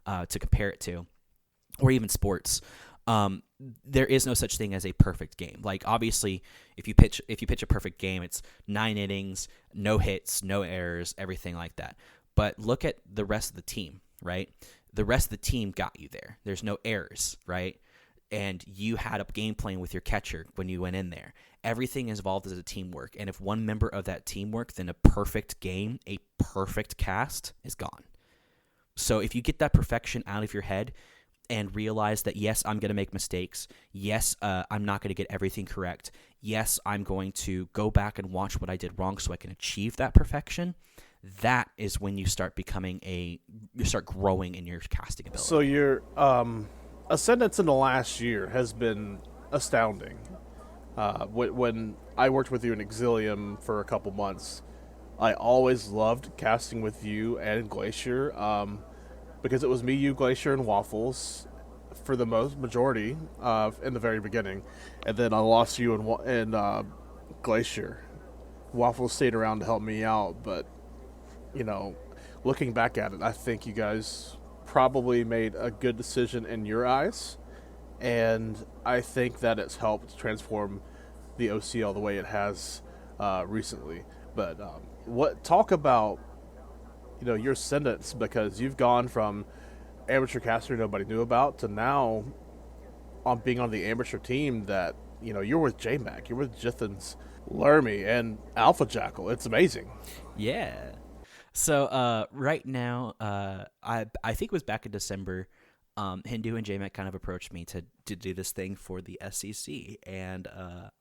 to compare it to, or even sports. There is no such thing as a perfect game. Like obviously, if you pitch a perfect game, it's 9 innings, no hits, no errors, everything like that. But look at the rest of the team, right? The rest of the team got you there. There's no errors, right? And you had a game plan with your catcher when you went in there. Everything is involved as a teamwork. And if one member of that teamwork, then a perfect game, a perfect cast is gone. So if you get that perfection out of your head and realize that, yes, I'm going to make mistakes. Yes, I'm not going to get everything correct. Yes, I'm going to go back and watch what I did wrong so I can achieve that perfection. That is when you start growing in your casting ability. So your ascendance in the last year has been astounding. When I worked with you in Exilium for a couple months, I always loved casting with you and Glacier. Because it was me, you, Glacier, and Waffles for the majority in the very beginning. And then I lost you and Glacier. Waffles stayed around to help me out, but, looking back at it, I think you guys probably made a good decision in your eyes. And I think that it's helped transform the OCL the way it has recently. But talk about your ascendance, because you've gone from amateur caster nobody knew about to now on being on the amateur team that, you're with JMac, you're with Jithens, Lermy, and Alpha Jackal. It's amazing. Yeah. So right now, I think it was back in December, Hindu and JMac kind of approached me to do this thing for the SEC, and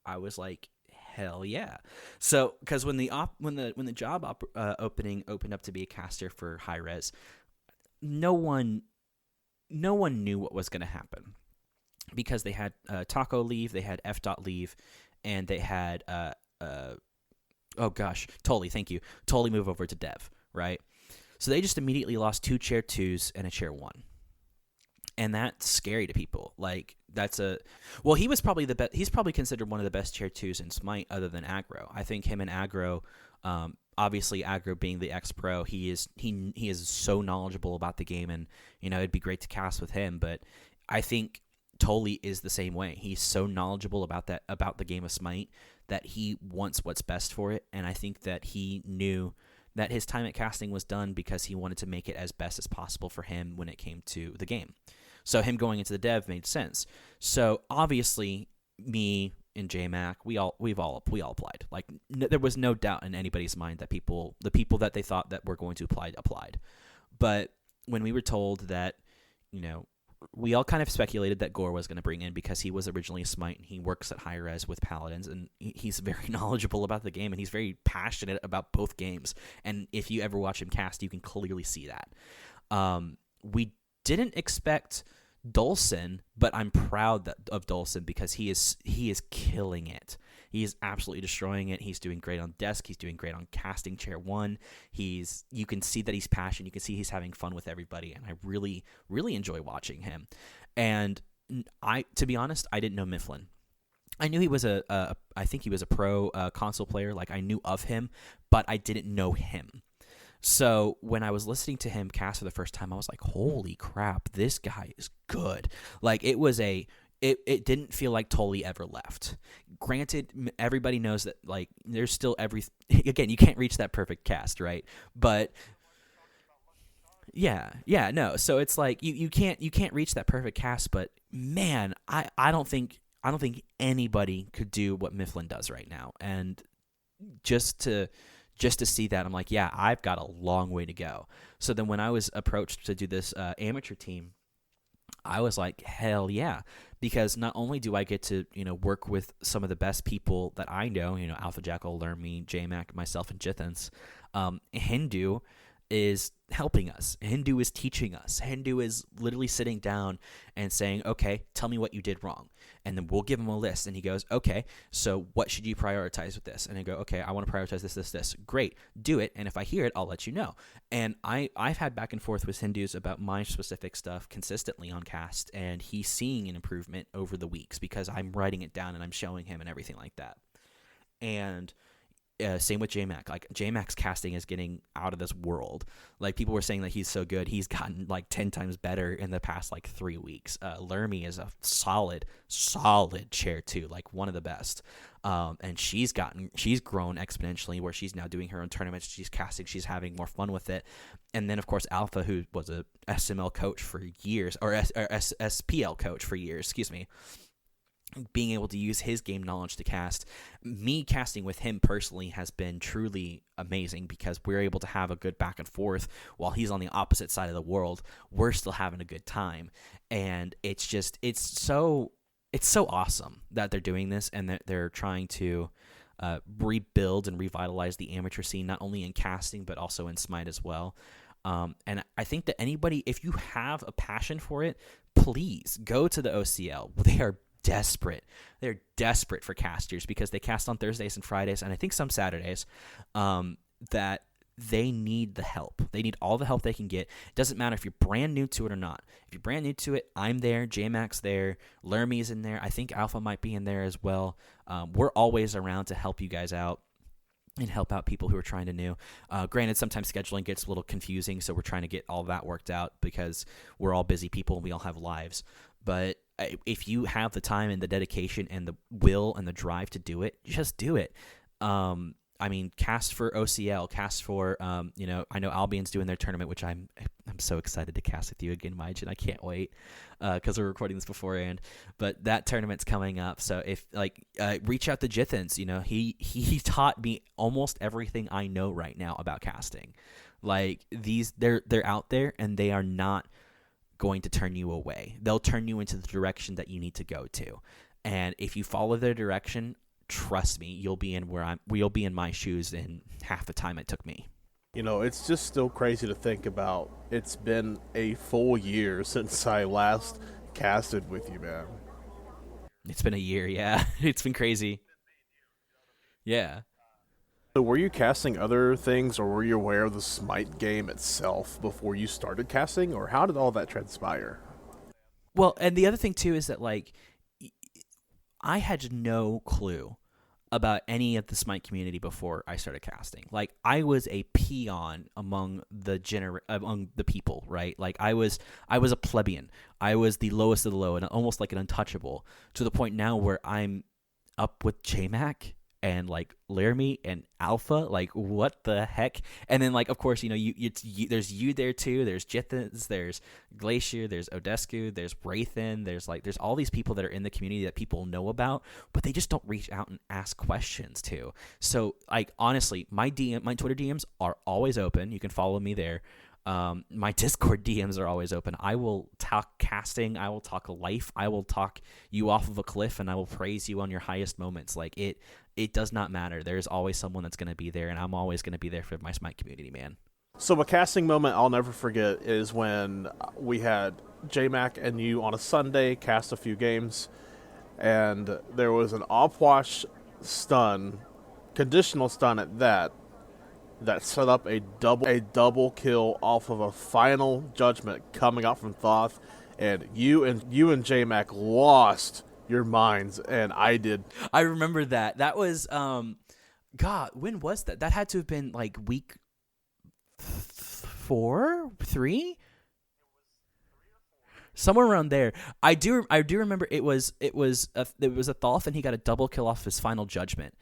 I was like, hell yeah! So, because when the job opening opened up to be a caster for high res, no one knew what was going to happen because they had Taco leave, they had F. leave, and they had Tolly. Thank you, Tolly move over to Dev, right? So they just immediately lost 2 chair 2s and a chair 1. And that's scary to people. Like he was probably the best. He's probably considered one of the best chair 2s in Smite, other than Aggro. I think him and Aggro, obviously Aggro being the ex-pro, he is so knowledgeable about the game, and it'd be great to cast with him. But I think Tolly is the same way. He's so knowledgeable about the game of Smite that he wants what's best for it, and I think that he knew that his time at casting was done because he wanted to make it as best as possible for him when it came to the game. So him going into the dev made sense. So obviously, me and JMac, we all applied. Like there was no doubt in anybody's mind that the people that they thought that were going to apply applied. But when we were told that, you know, we all kind of speculated that Gore was going to bring in because he was originally a Smite and he works at high res with Paladins, and he's very knowledgeable about the game and he's very passionate about both games. And if you ever watch him cast, you can clearly see that. We didn't expect Dolson, but I'm proud of Dolson because he is killing it. He is absolutely destroying it. He's doing great on desk. He's doing great on casting chair 1. You can see that he's passionate. You can see he's having fun with everybody, and I really, really enjoy watching him. And to be honest, I didn't know Mifflin. I knew he was I think he was a pro console player. Like I knew of him, but I didn't know him. So when I was listening to him cast for the first time, I was like, holy crap, this guy is good. Like it it didn't feel like Tully ever left. Granted, everybody knows that like there's still again, you can't reach that perfect cast, right? But yeah, no. So it's like you can't reach that perfect cast, but man, I don't think anybody could do what Mifflin does right now. And just to see that, I'm like, yeah, I've got a long way to go. So then when I was approached to do this amateur team, I was like, hell yeah, because not only do I get to, you know, work with some of the best people that I know, you know, Alpha Jackal, Lermy, JMac, myself, and Jithens, Hindu is helping us. Hindu is teaching us. Hindu is literally sitting down and saying, okay, tell me what you did wrong. And then we'll give him a list. And he goes, okay, so what should you prioritize with this? And I go, okay, I want to prioritize this. Great, do it. And if I hear it, I'll let you know. And I've had back and forth with Hindus about my specific stuff consistently on cast. And he's seeing an improvement over the weeks because I'm writing it down and I'm showing him and everything like that. And same with JMac. Like JMac's casting is getting out of this world. Like people were saying that he's so good, he's gotten like 10 times better in the past like 3 weeks. Lermy is a solid chair 2, like one of the best. And she's grown exponentially where she's now doing her own tournaments. She's casting, she's having more fun with it. And then of course Alpha, who was a SML coach for years, or SPL coach for years, excuse me. Being able to use his game knowledge to cast. Me casting with him personally has been truly amazing because we're able to have a good back and forth while he's on the opposite side of the world. We're still having a good time. And it's so awesome that they're doing this and that they're trying to rebuild and revitalize the amateur scene, not only in casting, but also in Smite as well. And I think that anybody, if you have a passion for it, please go to the OCL. They are desperate. They're desperate for casters because they cast on Thursdays and Fridays, and I think some Saturdays, that they need the help. They need all the help they can get. It doesn't matter if you're brand new to it or not. If you're brand new to it, I'm there. JMac's there. Lermy's in there. I think Alpha might be in there as well. We're always around to help you guys out and help out people who are trying to new. Granted, sometimes scheduling gets a little confusing, so we're trying to get all that worked out because we're all busy people and we all have lives. But if you have the time and the dedication and the will and the drive to do it, just do it. I mean, cast for OCL, cast for, you know, I know Albion's doing their tournament, which I'm so excited to cast with you again, Majin. I can't wait because we're recording this beforehand. But that tournament's coming up, so if reach out to Jithens. You know, he taught me almost everything I know right now about casting. Like they're out there and they are not going to turn you away. They'll turn you into the direction that you need to go to, and if you follow their direction, trust me, you'll be in my shoes in half the time it took me. You know, it's just still crazy to think about. It's been a full year since I last casted with you, man. It's been a year, yeah. It's been crazy. Yeah. So were you casting other things, or were you aware of the Smite game itself before you started casting, or how did all that transpire? Well, and the other thing too is that like I had no clue about any of the Smite community before I started casting. Like I was a peon among the people, right? Like I was a plebeian. I was the lowest of the low and almost like an untouchable, to the point now where I'm up with JMac and like Laramie and Alpha, like what the heck? And then like of course there's you there too. There's Jithens, there's Glacier, there's Odescu, there's Wraithen, there's all these people that are in the community that people know about, but they just don't reach out and ask questions to. So like honestly, my Twitter DMs are always open. You can follow me there. My Discord DMs are always open. I will talk casting. I will talk life. I will talk you off of a cliff, and I will praise you on your highest moments. Like it does not matter. There's always someone that's going to be there, and I'm always going to be there for my Smite community, man. So a casting moment I'll never forget is when we had JMac and you on a Sunday cast a few games, and there was an off-wash stun, conditional stun at that set up a double kill off of a final judgment coming out from Thoth, and you and JMac lost your minds, and I did. I remember that. That was God, when was that? That had to have been like week 3, somewhere around there. I do remember it was a Thoth, and he got a double kill off his final judgment,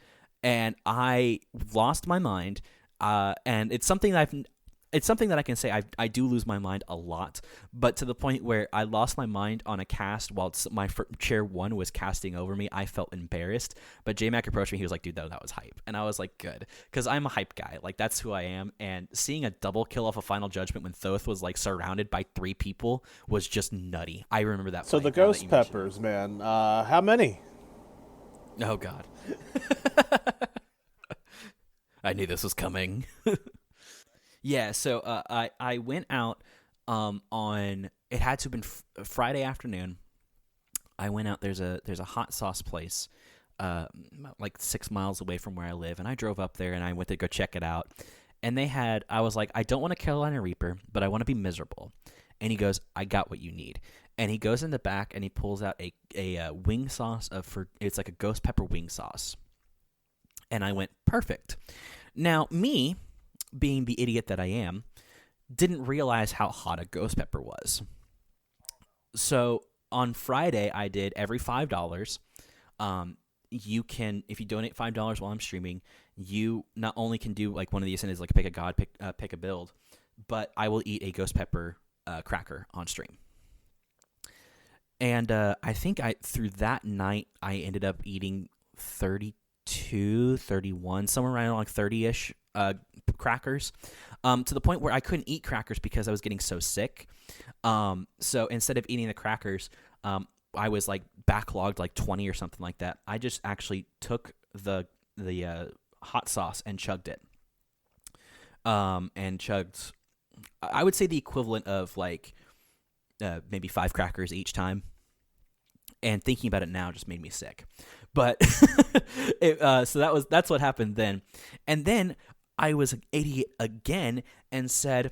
and I lost my mind. And it's something that I can say I do lose my mind a lot, but to the point where I lost my mind on a cast while my chair 1 was casting over me. I felt embarrassed, but J-Mac approached me. He was like, dude, that was hype. And I was like, good, because I'm a hype guy. Like, that's who I am. And seeing a double kill off a final judgment when Thoth was like surrounded by 3 people was just nutty. I remember that. So the ghost peppers, man, how many? Oh God. I knew this was coming. Yeah, so I went out on, it had to have been Friday afternoon. I went out. There's a hot sauce place like 6 miles away from where I live, and I drove up there and I went to go check it out. And I was like, I don't want a Carolina Reaper, but I want to be miserable. And he goes, I got what you need. And he goes in the back and he pulls out a wing sauce it's like a ghost pepper wing sauce. And I went, perfect. Now, me, being the idiot that I am, didn't realize how hot a ghost pepper was. So on Friday, I did every $5. You can, if you donate $5 while I'm streaming, you not only can do like one of the ascendants, like pick a god, pick a build, but I will eat a ghost pepper cracker on stream. And I think through that night, I ended up eating 32, 31, somewhere around like 30-ish crackers, to the point where I couldn't eat crackers because I was getting so sick. So instead of eating the crackers, I was like backlogged like 20 or something like that. I just actually took the hot sauce and chugged it. And chugged, I would say the equivalent of like maybe 5 crackers each time. And thinking about it now just made me sick. But so that's what happened then. And then I was an idiot again and said,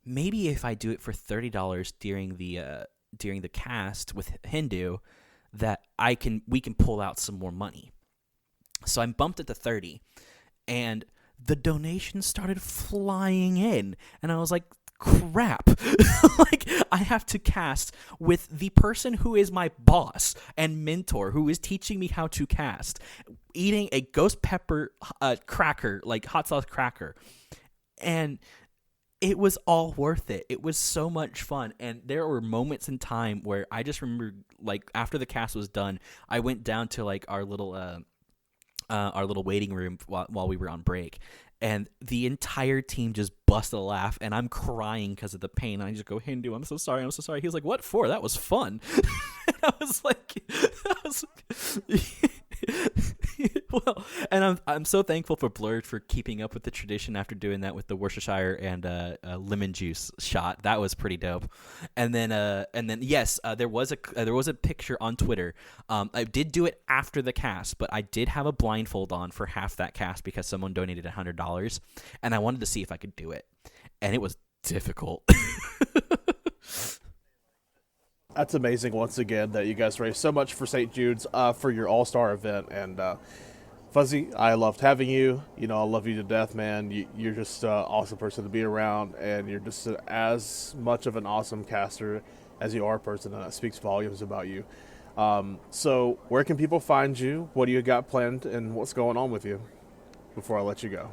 maybe if I do it for $30 during the cast with Hindu, that we can pull out some more money. So I bumped it to 30, and the donations started flying in, and I was like, crap. Like, I have to cast with the person who is my boss and mentor, who is teaching me how to cast, eating a ghost pepper cracker, like hot sauce cracker. And it was all worth it. It was so much fun. And there were moments in time where I just remember, like, after the cast was done, I went down to like our little waiting room while we were on break. And the entire team just busted a laugh, and I'm crying because of the pain. I just go, Hindu, I'm so sorry. He was like, what for? That was fun. And I was like, well, and I'm so thankful for Blurred for keeping up with the tradition after doing that with the Worcestershire and lemon juice shot. That was pretty dope. And then yes, there was a picture on Twitter. I did do it after the cast, but I did have a blindfold on for half that cast because someone donated $100, and I wanted to see if I could do it, and it was difficult. That's amazing once again that you guys raised so much for St. Jude's for your all-star event. And Fuzzy, I loved having you. You know, I love you to death, man. You're just an awesome person to be around, and you're just as much of an awesome caster as you are a person, and that speaks volumes about you. So where can people find you? What do you got planned, and what's going on with you? Before I let you go.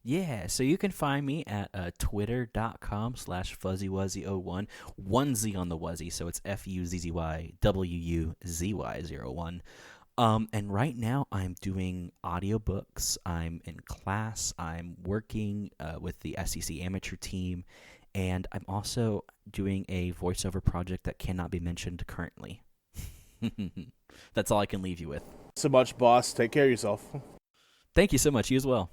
Yeah, so you can find me at twitter.com/Fuzzywuzy01. One Z on the Wuzzy, so it's FUZZYWUZY01. And right now I'm doing audiobooks. I'm in class. I'm working with the SEC amateur team. And I'm also doing a voiceover project that cannot be mentioned currently. That's all I can leave you with. So much, boss. Take care of yourself. Thank you so much. You as well.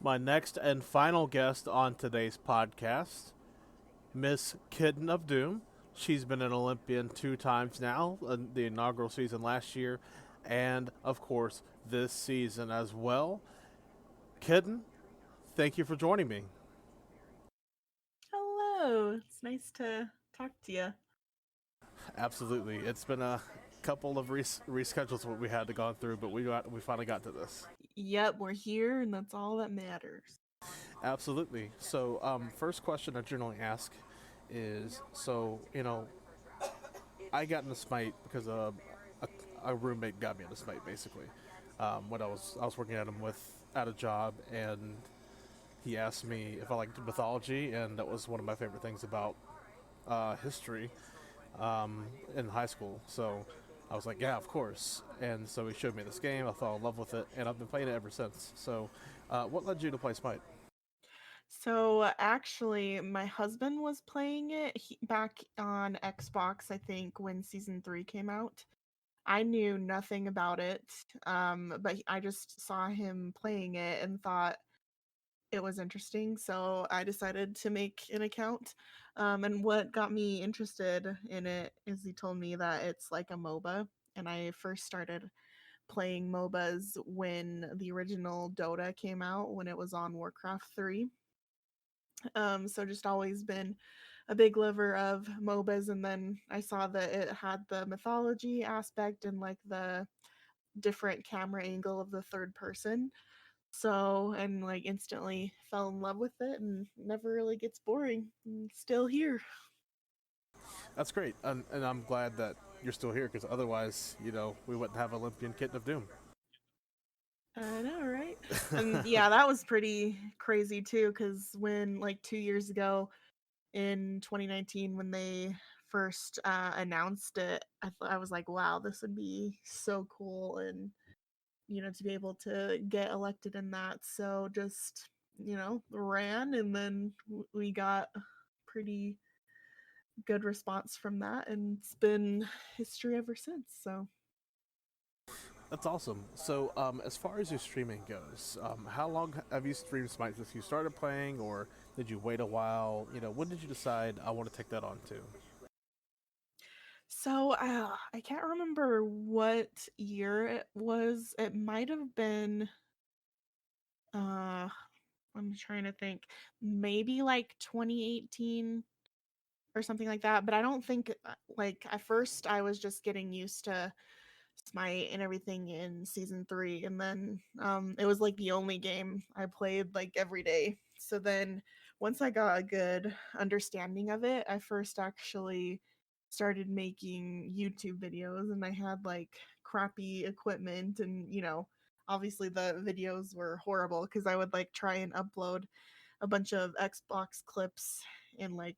My next and final guest on today's podcast, Miss KittenOfDoom. She's been an Olympian 2 times now, the inaugural season last year, and of course this season as well. Kitten, thank you for joining me. Hello. It's nice to talk to you. Absolutely, it's been a couple of reschedules what we had to go through, but we finally got to this. Yep, we're here, and that's all that matters. Absolutely. So, first question I generally ask is, I got into Smite because a roommate got me into Smite, basically. When I was working at him at a job, and he asked me if I liked mythology, and that was one of my favorite things about history in high school. So I was like, yeah, of course. And so he showed me this game. I fell in love with it, and I've been playing it ever since. So, what led you to play Smite? So, actually, my husband was playing it back on Xbox, I think, when Season 3 came out. I knew nothing about it, but I just saw him playing it and thought it was interesting, so I decided to make an account. And what got me interested in it is he told me that it's like a MOBA, and I first started playing MOBAs when the original Dota came out, when it was on Warcraft 3. So just always been a big lover of MOBAs, and then I saw that it had the mythology aspect and like the different camera angle of the third person. So, and like instantly fell in love with it and never really gets boring. I'm still here. That's great, and I'm glad that you're still here because otherwise, we wouldn't have Olympian Kitten of Doom. I know, right? And yeah, that was pretty crazy too, because when like 2 years ago in 2019, when they first announced it, I was like, wow, this would be so cool. And, to be able to get elected in that. So just, ran, and then we got pretty good response from that, and it's been history ever since. So That's awesome. So, as far as your streaming goes, how long have you streamed Smite since you started playing, or did you wait a while? When did you decide I want to take that on too? So I can't remember what year it was. It might have been I'm trying to think. Maybe like 2018 or something like that, but I don't think like at first I was just getting used to Smite and everything in season 3, and then it was like the only game I played like every day. So then once I got a good understanding of it, I first actually started making YouTube videos, and I had like crappy equipment, and obviously the videos were horrible because I would like try and upload a bunch of Xbox clips and like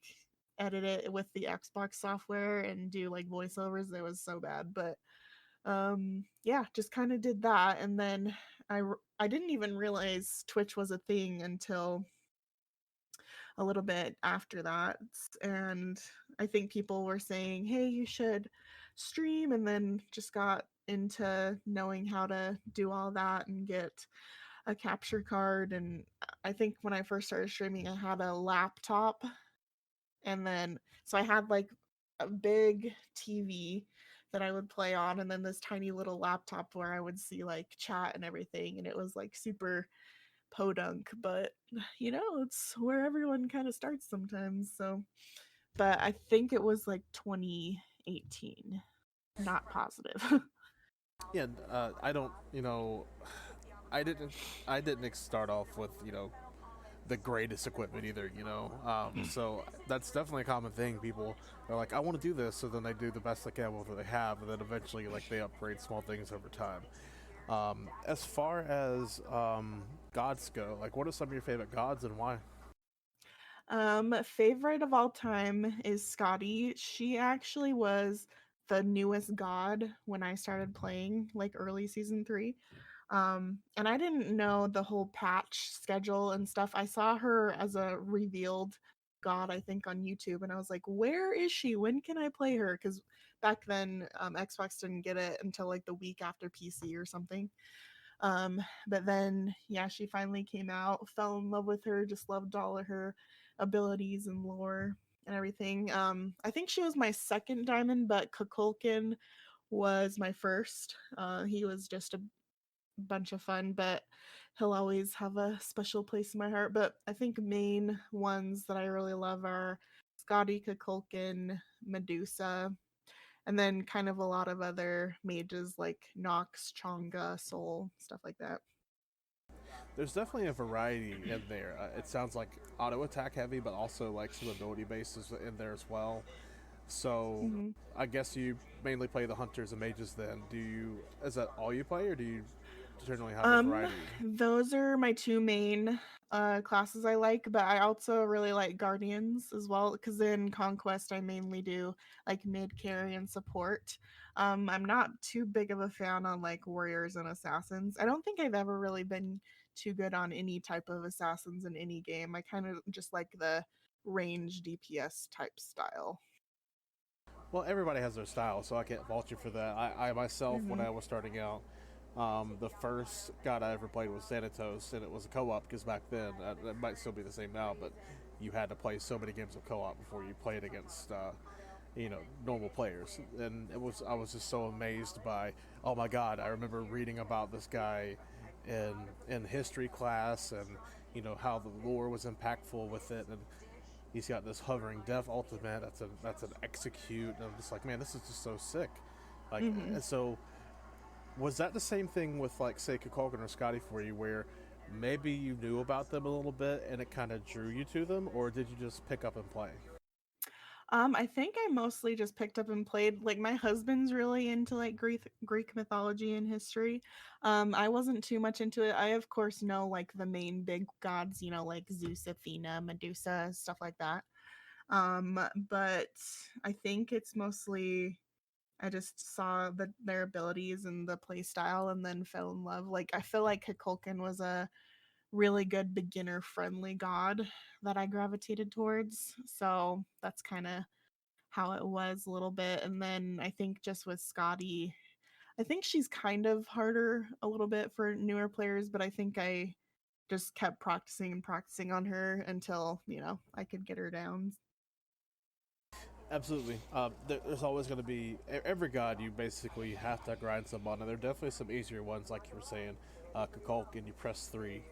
edit it with the Xbox software and do like voiceovers. It was so bad, but yeah, just kind of did that. And then I didn't even realize Twitch was a thing until a little bit after that. And I think people were saying, hey, you should stream, and then just got into knowing how to do all that and get a capture card. And I think when I first started streaming, I had a laptop, and then so I had like a big TV that I would play on, and then this tiny little laptop where I would see like chat and everything, and it was like super podunk, but it's where everyone kind of starts sometimes. So, but I think it was like 2018, not positive. Yeah, I don't, I didn't start off with, the greatest equipment either, so that's definitely a common thing. People are like, I want to do this, so then they do the best they can with what they have, and then eventually, like, they upgrade small things over time. As far as gods go, like, what are some of your favorite gods and why? Favorite of all time is Scotty. She actually was the newest god when I started playing, like early season 3. And I didn't know the whole patch schedule and stuff. I saw her as a revealed god, I think, on YouTube, and I was like, where is she? When can I play her? Because back then, Xbox didn't get it until like the week after PC or something. But then, yeah, she finally came out, fell in love with her, just loved all of her abilities and lore and everything. I think she was my second diamond, but Kukulkan was my first. He was just a bunch of fun, but he'll always have a special place in my heart. But I think main ones that I really love are Scotty, Kukulkan, Medusa, and then kind of a lot of other mages like Nox, Chonga, Soul, stuff like that. There's definitely a variety in there. It sounds like auto attack heavy, but also like some ability bases in there as well. So hmm I guess you mainly play the hunters and mages. Then, is that all you play, or do you generally have a variety? Those are my two main classes I like, but I also really like guardians as well, because in Conquest I mainly do like mid carry and support. I'm not too big of a fan on like warriors and assassins. I don't think I've ever really been too good on any type of assassins in any game. I kind of just like the range DPS type style. Well, everybody has their style, so I can't fault you for that. I myself, when hmm I was starting out, the first god I ever played was Thanatos, and it was a co-op because back then, it might still be the same now, but you had to play so many games of co-op before you played against, normal players. And I was just so amazed by, oh my god, I remember reading about this guy in history class, and how the lore was impactful with it, and he's got this hovering death ultimate. That's an execute. And I'm just like, man, this is just so sick. Like, hmm so was that the same thing with, like, say, Kukulkan or Scotty for you, where maybe you knew about them a little bit and it kind of drew you to them, or did you just pick up and play? I think I mostly just picked up and played. Like my husband's really into like Greek mythology and history. I wasn't too much into it. I of course know like the main big gods, like Zeus, Athena, Medusa, stuff like that. But I think it's mostly I just saw their abilities and the play style and then fell in love. Like I feel like Kukulkan was a really good beginner friendly god that I gravitated towards. So that's kind of how it was a little bit. And then I think just with Scotty, I think she's kind of harder a little bit for newer players, but I think I just kept practicing and practicing on her until, I could get her down. Absolutely. There's always going to be every god. You basically have to grind some on, and there are definitely some easier ones, like you were saying. Kukulkan, you press 3.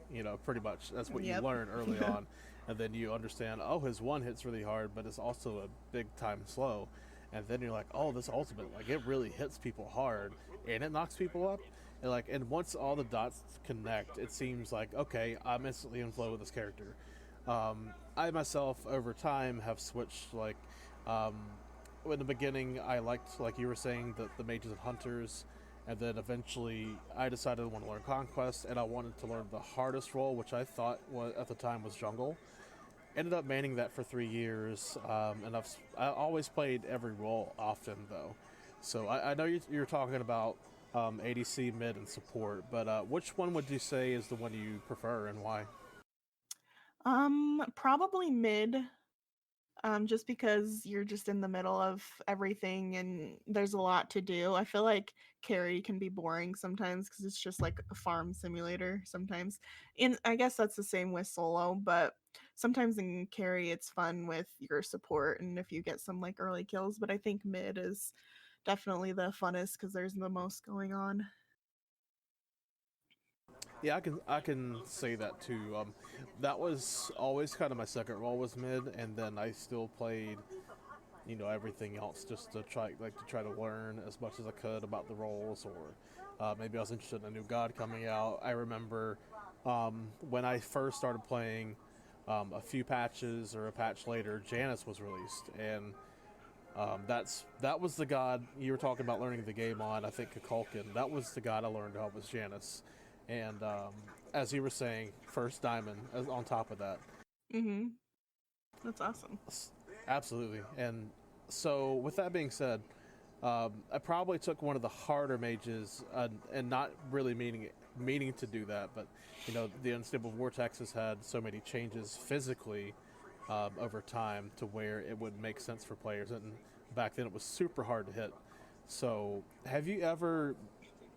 Pretty much that's what you Yep. learn early on, and then you understand. Oh, his one hits really hard, but it's also a big time slow. And then you're like, oh, this ultimate, like, it really hits people hard, and it knocks people up. And once all the dots connect, it seems like, okay, I'm instantly in flow with this character. I myself, over time, have switched, like, um, in the beginning, I liked, like you were saying, the mages and hunters, and then eventually I decided I want to learn conquest, and I wanted to learn the hardest role, which I thought was, at the time, was jungle. Ended up manning that for 3 years, and I always played every role often though. So I know you're talking about ADC, mid, and support, but which one would you say is the one you prefer and why? Probably mid. Just because you're just in the middle of everything and there's a lot to do. I feel like carry can be boring sometimes because it's just like a farm simulator sometimes. And I guess that's the same with solo, but sometimes in carry it's fun with your support and if you get some like early kills. But I think mid is definitely the funnest because there's the most going on. Yeah, I can say that too. That was always kind of my second role was mid, and then I still played, everything else just to try to learn as much as I could about the roles, or maybe I was interested in a new god coming out. I remember when I first started playing, a few patches or a patch later, Janus was released, and that was the god you were talking about learning the game on. I think Kukulkan. That was the god I learned on was Janus, and as you were saying, first diamond on top of that. Mm-hmm. That's awesome. Absolutely. And so, with that being said, I probably took one of the harder mages, and not really meaning to do that, but the Unstable Vortex has had so many changes physically over time to where it would make sense for players, and back then it was super hard to hit. So, have you ever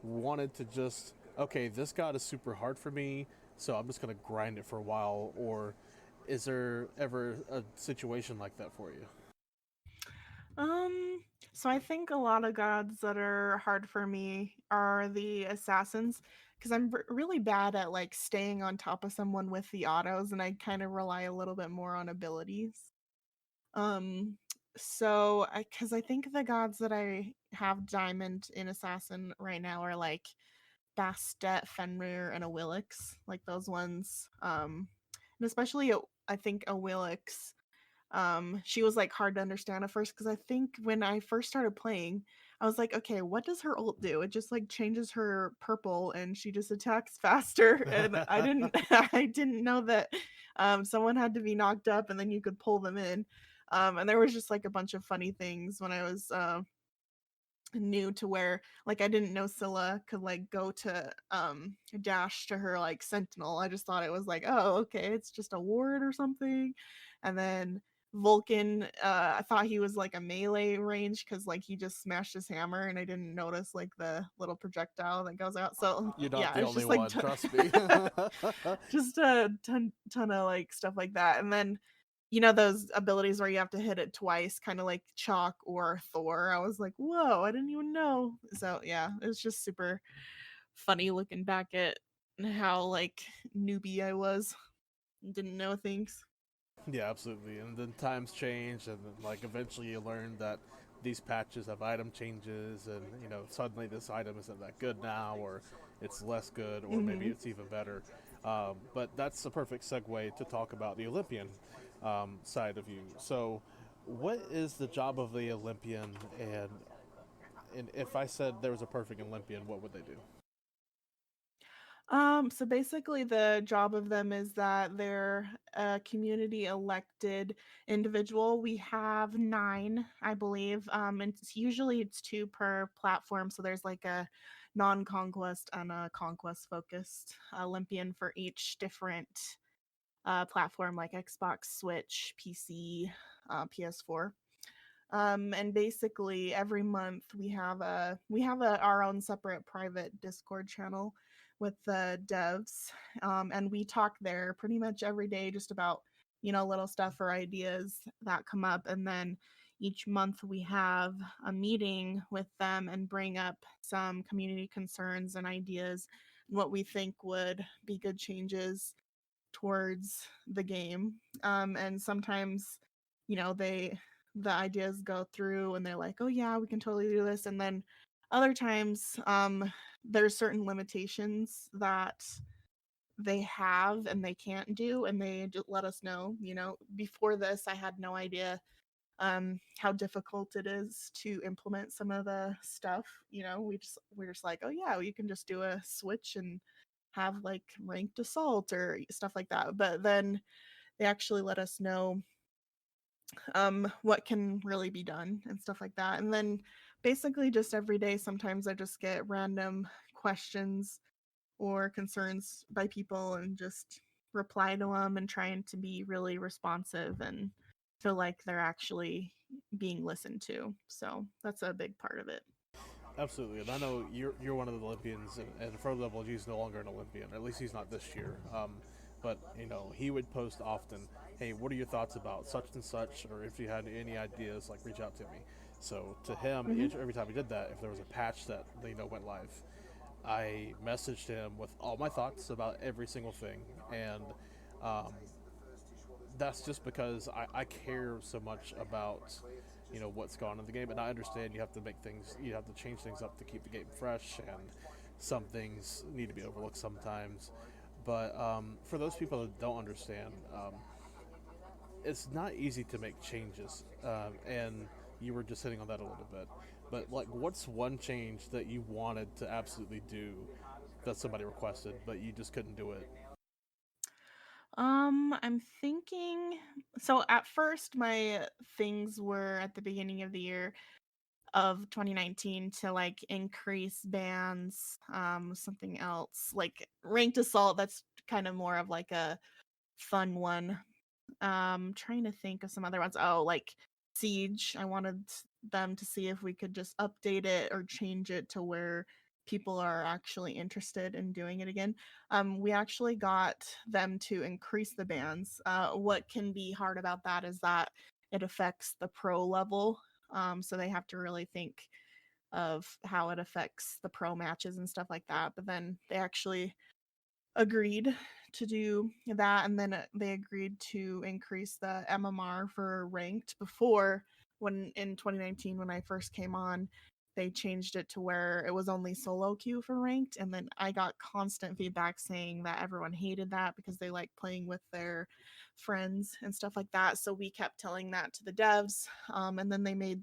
wanted to just, okay, this god is super hard for me, so I'm just gonna grind it for a while, or is there ever a situation like that for you? So I think a lot of gods that are hard for me are the assassins because I'm really bad at like staying on top of someone with the autos, and I kind of rely a little bit more on abilities. Um, so because I think the gods that I have diamond in assassin right now are like Bastet, Fenrir, and a Willix, like those ones. And especially I think a Willix, she was like hard to understand at first because I think when I first started playing, I was like, okay, what does her ult do? It just like changes her purple and she just attacks faster. And I didn't I didn't know that someone had to be knocked up and then you could pull them in. And there was just like a bunch of funny things when I was new to where like I didn't know Scylla could like go to dash to her like sentinel. I just thought it was like, oh, okay, it's just a ward or something. And then Vulcan, I thought he was like a melee range because like he just smashed his hammer and I didn't notice like the little projectile that goes out. So You're not yeah, the it's only just like one, trust me. just a ton of like stuff like that. And then those abilities where you have to hit it twice, kind of like Chalk or Thor. I was like, whoa, I didn't even know. So yeah, it was just super funny looking back at how like newbie I was. Didn't know things. Yeah, absolutely. And then times change, and then, like, eventually you learn that these patches have item changes, and suddenly this item isn't that good now, or it's less good, or maybe Hmm. it's even better. But that's a perfect segue to talk about the Olympian side of you. So, what is the job of the Olympian, and if I said there was a perfect Olympian, what would they do? So basically the job of them is that they're a community elected individual. We have 9, I believe. And it's 2 per platform. So there's like a non-conquest and a conquest focused Olympian for each different platform like Xbox, Switch, PC, PS4. And basically every month we have our own separate private Discord channel with the devs, and we talk there pretty much every day just about little stuff or ideas that come up, and then each month we have a meeting with them and bring up some community concerns and ideas and what we think would be good changes towards the game. And sometimes the ideas go through and they're like, oh yeah, we can totally do this. And then other times there's certain limitations that they have and they can't do, and they just let us know. Before this I had no idea how difficult it is to implement some of the stuff. We're just like, oh yeah, you can just do a switch and have like ranked assault or stuff like that. But then they actually let us know what can really be done and stuff like that. And then basically just every day sometimes I just get random questions or concerns by people and just reply to them and trying to be really responsive and feel like they're actually being listened to. So that's a big part of it. Absolutely, and I know you're one of the Olympians, and for level, he's no longer an Olympian. At least he's not this year. But he would post often, "Hey, what are your thoughts about such and such?" Or if you had any ideas, like reach out to me. So to him, every time he did that, if there was a patch that went live, I messaged him with all my thoughts about every single thing, and um, that's just because I care so much about what's gone in the game, and I understand you have to change things up to keep the game fresh, and some things need to be overlooked sometimes. But for those people that don't understand, it's not easy to make changes, and you were just hitting on that a little bit. But like, what's one change that you wanted to absolutely do that somebody requested, but you just couldn't do it? I'm thinking. So at first, my things were at the beginning of the year of 2019 to like increase bans. Something else like ranked assault. That's kind of more of like a fun one. Trying to think of some other ones. Oh, like Siege. I wanted them to see if we could just update it or change it to where people are actually interested in doing it again. We actually got them to increase the bans. What can be hard about that is that it affects the pro level. So they have to really think of how it affects the pro matches and stuff like that. But then they actually agreed to do that, and then they agreed to increase the MMR for ranked. Before, when in 2019 when I first came on, they changed it to where it was only solo queue for ranked, and then I got constant feedback saying that everyone hated that because they like playing with their friends and stuff like that. So we kept telling that to the devs, and then they made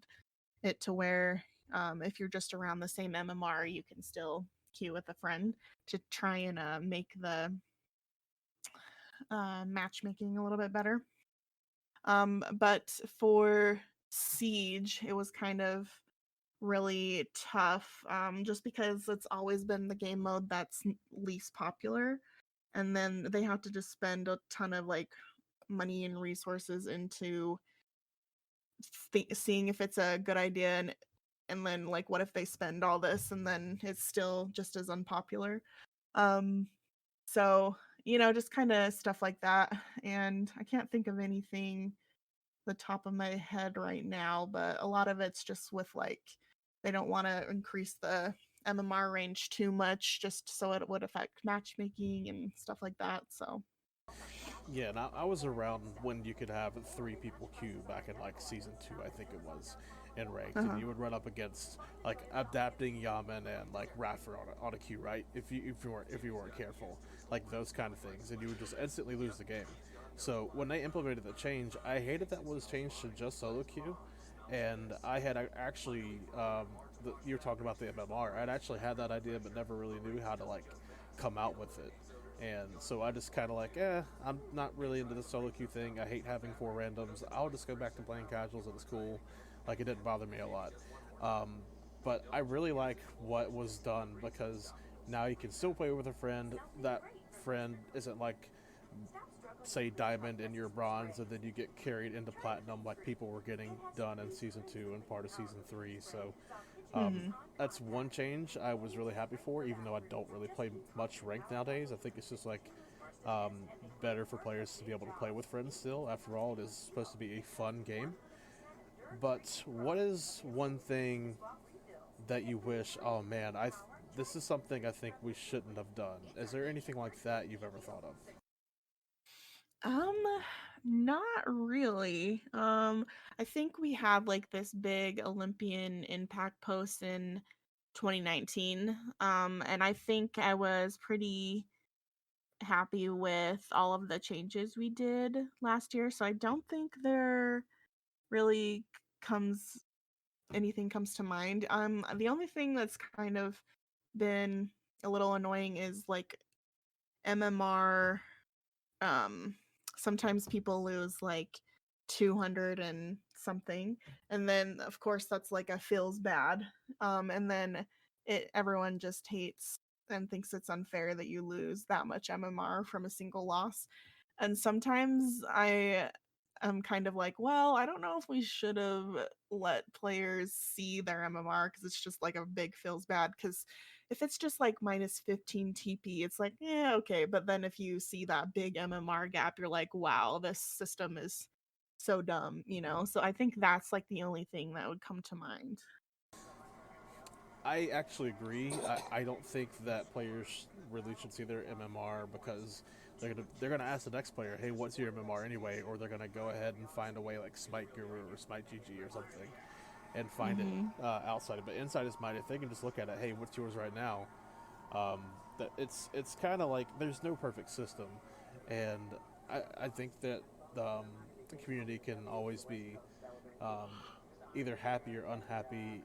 it to where if you're just around the same MMR, you can still queue with a friend to try and make the matchmaking a little bit better. But for Siege, it was kind of really tough, just because it's always been the game mode that's least popular, and then they have to just spend a ton of like money and resources into seeing if it's a good idea, and then like what if they spend all this and then it's still just as unpopular. um so just kind of stuff like that, and I can't think of anything the top of my head right now, but a lot of it's just with like they don't want to increase the MMR range too much just so it would affect matchmaking and stuff like that. So Yeah, and I was around when you could have 3 people queue back in like season 2, I think it was, in ranked, and uh-huh. you would run up against like adapting Yaman and like Raffer on a queue, right? If you weren't careful, like those kind of things, and you would just instantly lose the game. So when they implemented the change, I hated that was changed to just solo queue, and I had actually you're talking about the MMR. I'd actually had that idea, but never really knew how to like come out with it. And so I just kind of like, I'm not really into the solo queue thing. I hate having 4 randoms. I'll just go back to playing casuals. It was cool. Like, it didn't bother me a lot. Um, but I really like what was done because now you can still play with a friend. That friend isn't like, say, diamond and you're bronze, and then you get carried into platinum like people were getting done in season 2 and part of season 3. So Hmm. that's one change I was really happy for, even though I don't really play much ranked nowadays. I think it's just like um, better for players to be able to play with friends still. After all, it is supposed to be a fun game. But what is one thing that you wish, oh man, this is something I think we shouldn't have done? Is there anything like that you've ever thought of? Um, Not really. I think we had like this big Olympian impact post in 2019. And I think I was pretty happy with all of the changes we did last year. So I don't think there really comes anything comes to mind. The only thing that's kind of been a little annoying is like MMR. um Sometimes people lose like 200 and something, and then of course that's like a feels bad, and then everyone just hates and thinks it's unfair that you lose that much MMR from a single loss. And sometimes I am kind of like, well, I don't know if we should have let players see their MMR because it's just like a big feels bad. Because if it's just like minus 15 TP, it's like, yeah, okay. But then if you see that big MMR gap, you're like, wow, this system is so dumb, you know? So I think that's like the only thing that would come to mind. I actually agree. I don't think that players really should see their MMR because they're gonna ask the next player, "Hey, what's your MMR anyway?" Or they're gonna go ahead and find a way like Smite Guru or Smite GG or something, and find it outside of it. Inside is Smite. If they can just look at it, "Hey, what's yours right now?" That it's kind of like there's no perfect system, and I think that the community can always be either happy or unhappy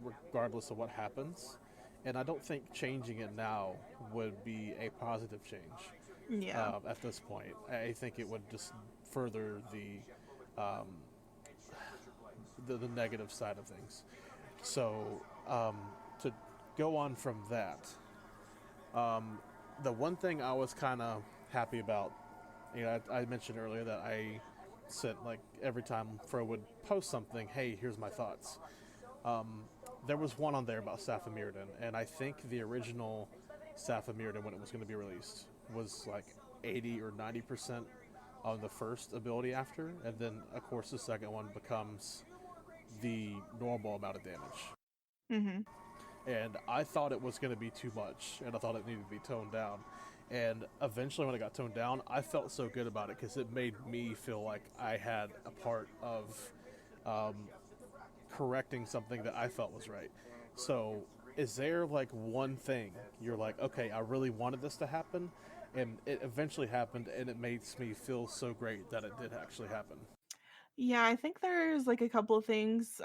regardless of what happens. And I don't think changing it now would be a positive change Yeah. at this point. I think it would just further the negative side of things. So to go on from that, the one thing I was kind of happy about, I mentioned earlier that I sent like every time Fro would post something, hey, here's my thoughts. There was one on there about Safa Mirrodin, and I think the original Safa Mirrodin, when it was going to be released, was like 80 or 90% on the first ability after, and then of course the second one becomes the normal amount of damage. And I thought it was going to be too much, and I thought it needed to be toned down. And eventually, when it got toned down, I felt so good about it because it made me feel like I had a part of correcting something that I felt was right. So, is there like one thing you're like, okay, I really wanted this to happen, and it eventually happened, and it makes me feel so great that it did actually happen? Yeah, I think there's like a couple of things.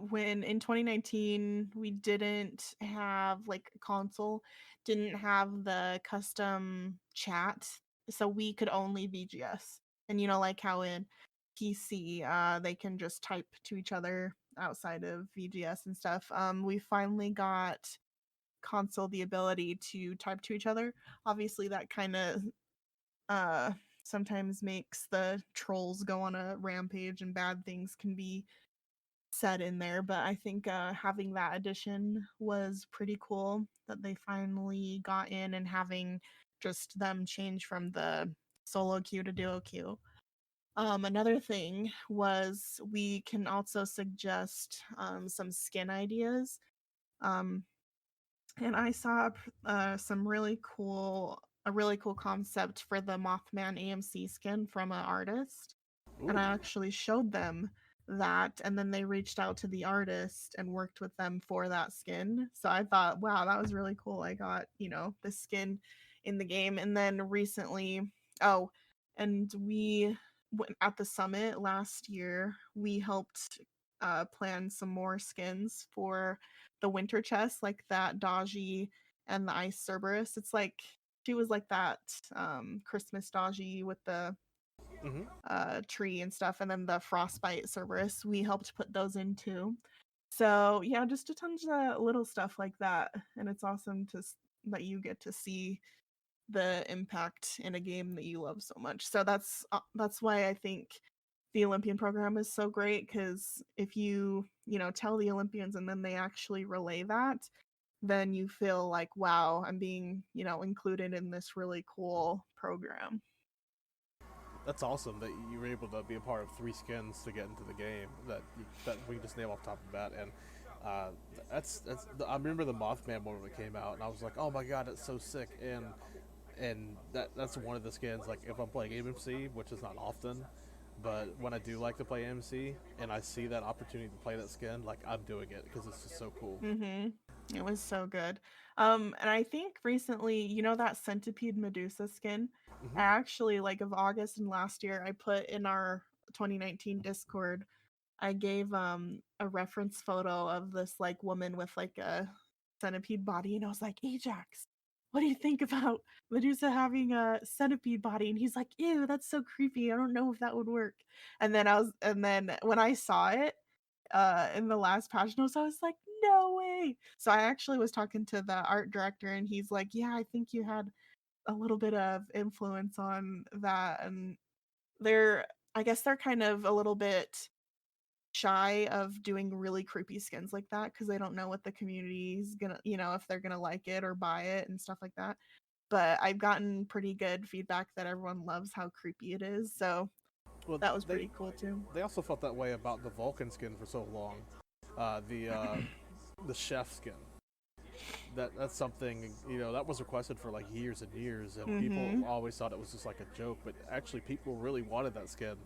When in 2019 we didn't have like console, didn't have the custom chat, so we could only VGS. And you know, like how in PC, they can just type to each other outside of VGS and stuff. We finally got console the ability to type to each other. Obviously, that kind of uh sometimes makes the trolls go on a rampage and bad things can be said in there, but I think having that addition was pretty cool that they finally got in, and having just them change from the solo queue to duo queue. Another thing was we can also suggest some skin ideas. Um, and I saw a really cool concept for the Mothman AMC skin from an artist, and I Ooh, actually showed them that, and then they reached out to the artist and worked with them for that skin. So I thought, wow, that was really cool. I got, you know, the skin in the game. And then recently, oh, and we at the summit last year, we helped plan some more skins for the winter chest, like that Daji and the Ice Cerberus. It's like she was like that Christmas Daji with the mm-hmm. tree and stuff, and then the Frostbite Cerberus. We helped put those in too. So yeah, just a ton of little stuff like that, and it's awesome that you get to see the impact in a game that you love so much. So that's why I think the Olympian program is so great, because if you know tell the Olympians and then they actually relay that, then you feel like, wow, I'm being, you know, included in this really cool program. That's awesome that you were able to be a part of 3 skins to get into the game that we just name off the top of the bat. And uh, that's I remember the Mothman one when it came out, and I was like, oh my god, it's so sick. And that's one of the skins. Like if I'm playing AMC, which is not often, but when I do like to play AMC and I see that opportunity to play that skin, like I'm doing it because it's just so cool. It was so good. And I think recently, you know, that Centipede Medusa skin, Hmm. I actually, like, of August and last year, I put in our 2019 Discord, I gave a reference photo of this like woman with like a centipede body, and I was like, Ajax, what do you think about Medusa having a centipede body? And he's like, ew, that's so creepy. I don't know if that would work. And then when I saw it in the last patch notes, I was like, no way. So I actually was talking to the art director, and he's like, yeah, I think you had a little bit of influence on that. And they're, I guess they're kind of a little bit shy of doing really creepy skins like that, because they don't know what the community's gonna, you know, if they're gonna like it or buy it and stuff like that. But I've gotten pretty good feedback that everyone loves how creepy it is. So Well, That was pretty cool too. they also felt that way about the Vulcan skin for so long. The chef skin. That's something, that was requested for like years and years, and people Mm-hmm. always thought it was just like a joke, but actually people really wanted that skin,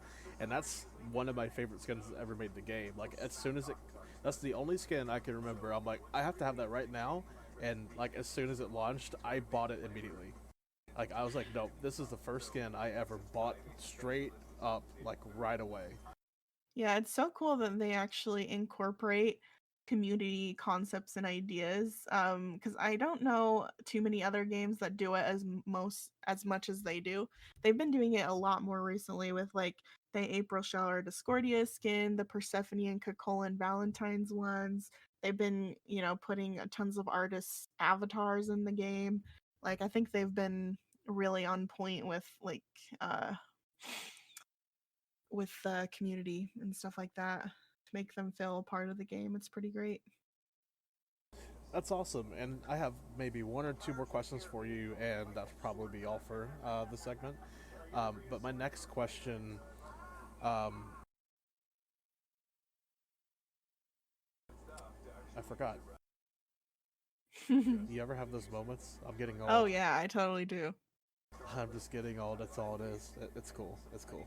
and that's one of my favorite skins ever made in the game. Like as soon as that's the only skin I can remember. I'm like, I have to have that right now, and like as soon as it launched, I bought it immediately. Like I was like, no, this is the first skin I ever bought straight up, like right away. Yeah, it's so cool that they actually incorporate community concepts and ideas. Because I don't know too many other games that do it as much as they do. They've been doing it a lot more recently with like the April Shower Discordia skin, the Persephone and Cacolan Valentine's ones. They've been, putting tons of artists' avatars in the game. Like I think they've been really on point uh with the community and stuff like that to make them feel a part of the game. It's pretty great. That's awesome, and I have maybe one or two more questions for you, and that'll probably be all for the segment. But my next question, um, I forgot. You ever have those moments? I'm getting old. Oh yeah, I totally do. I'm just getting old. That's all it is. It's cool. It's cool.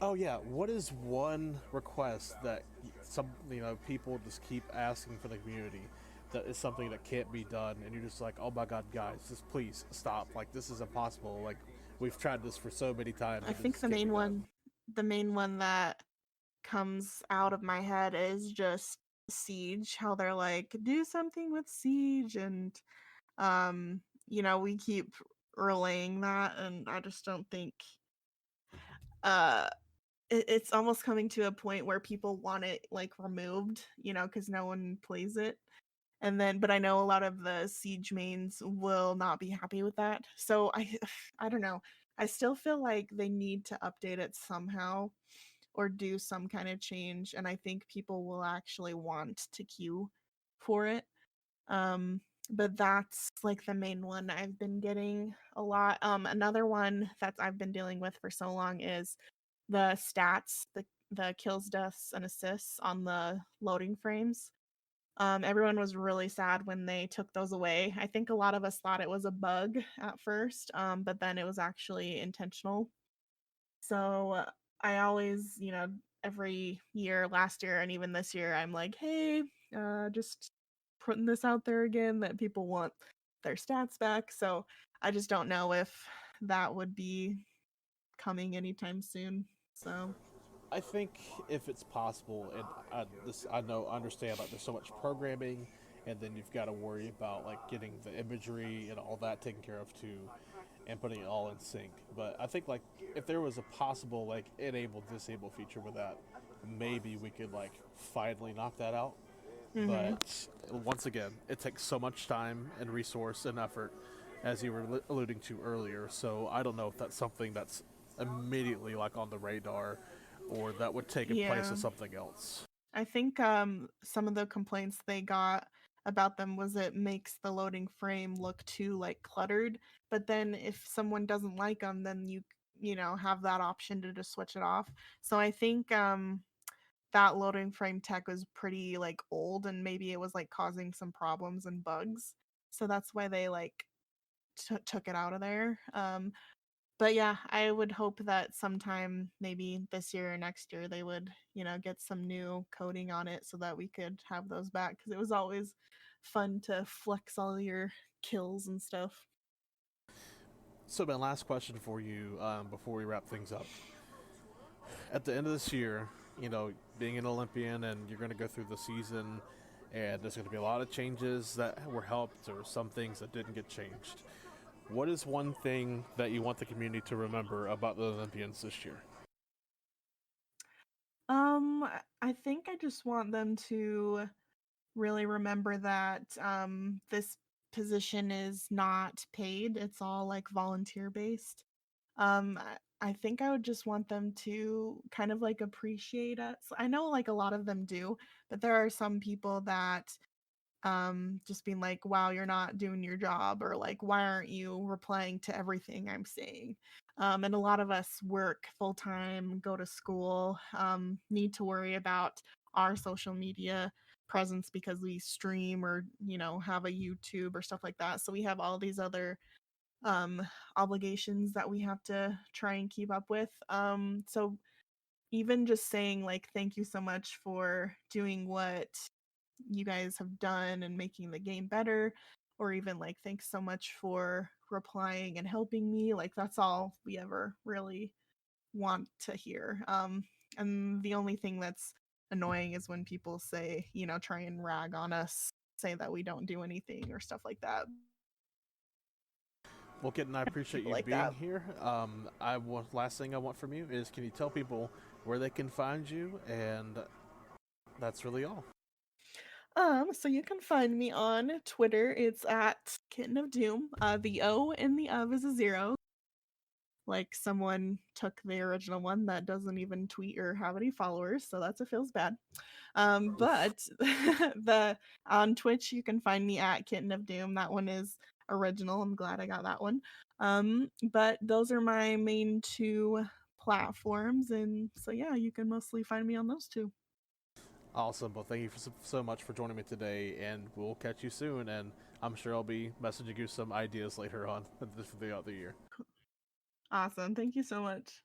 Oh yeah, what is one request that some people just keep asking for the community that is something that can't be done, and you're just like, oh my god, guys, just please stop. Like this is impossible. Like we've tried this for so many times. I And it think just can't be done. the main one that comes out of my head is just Siege, how they're like, do something with Siege, and we keep relaying that, and I just don't think uh it's almost coming to a point where people want it like removed, because no one plays it. And then, but I know a lot of the Siege mains will not be happy with that. So I don't know. I still feel like they need to update it somehow or do some kind of change. And I think people will actually want to queue for it. Um, but that's like the main one I've been getting a lot. Another one that I've been dealing with for so long is the stats, the kills, deaths, and assists on the loading frames. Everyone was really sad when they took those away. I think a lot of us thought it was a bug at first, but then it was actually intentional. So I always, every year, last year, and even this year, I'm like, hey, just putting this out there again that people want their stats back. So I just don't know if that would be coming anytime soon. So I think if it's possible, and I know understand like there's so much programming, and then you've got to worry about like getting the imagery and all that taken care of too, and putting it all in sync. But I think like if there was a possible like enable disable feature with that, maybe we could like finally knock that out. mm-hmm. But once again, it takes so much time and resource and effort, as you were alluding to earlier. So I don't know if that's something that's immediately like on the radar, or that would take in place Yeah. of something else. I think some of the complaints they got about them was it makes the loading frame look too like cluttered. But then if someone doesn't like them, then you have that option to just switch it off. So I think that loading frame tech was pretty like old, and maybe it was like causing some problems and bugs. So that's why they like took it out of there. But yeah, I would hope that sometime maybe this year or next year they would, get some new coding on it so that we could have those back, because it was always fun to flex all your kills and stuff. So my last question for you before we wrap things up: at the end of this year, being an Olympian, and you're going to go through the season, and there's going to be a lot of changes that were helped, or some things that didn't get changed. What is one thing that you want the community to remember about the Olympians this year? I think I just want them to really remember that this position is not paid. It's all like volunteer based. I think I would just want them to kind of like appreciate us. I know like a lot of them do, but there are some people that just being like, wow, you're not doing your job, or like, why aren't you replying to everything I'm saying? And a lot of us work full time, go to school, need to worry about our social media presence because we stream or, have a YouTube or stuff like that. So we have all these other obligations that we have to try and keep up with. So even just saying like, thank you so much for doing what you guys have done and making the game better, or even like, thanks so much for replying and helping me, like that's all we ever really want to hear. And the only thing that's annoying is when people say, try and rag on us, say that we don't do anything or stuff like that. Well, Kitten, I appreciate People you like being that. here. Last thing I want from you is, can you tell people where they can find you? And that's really all. So you can find me on Twitter. It's at KittenOfDoom. The O in the of is a 0. Like someone took the original one that doesn't even tweet or have any followers, so that's, it feels bad. But the on Twitch you can find me at Kitten of Doom. That one is original. I'm glad I got that one. But those are my main 2 platforms, and so yeah, you can mostly find me on those 2. Awesome. Well, thank you so much for joining me today, and we'll catch you soon. And I'm sure I'll be messaging you some ideas later on throughout the year. Awesome. Thank you so much.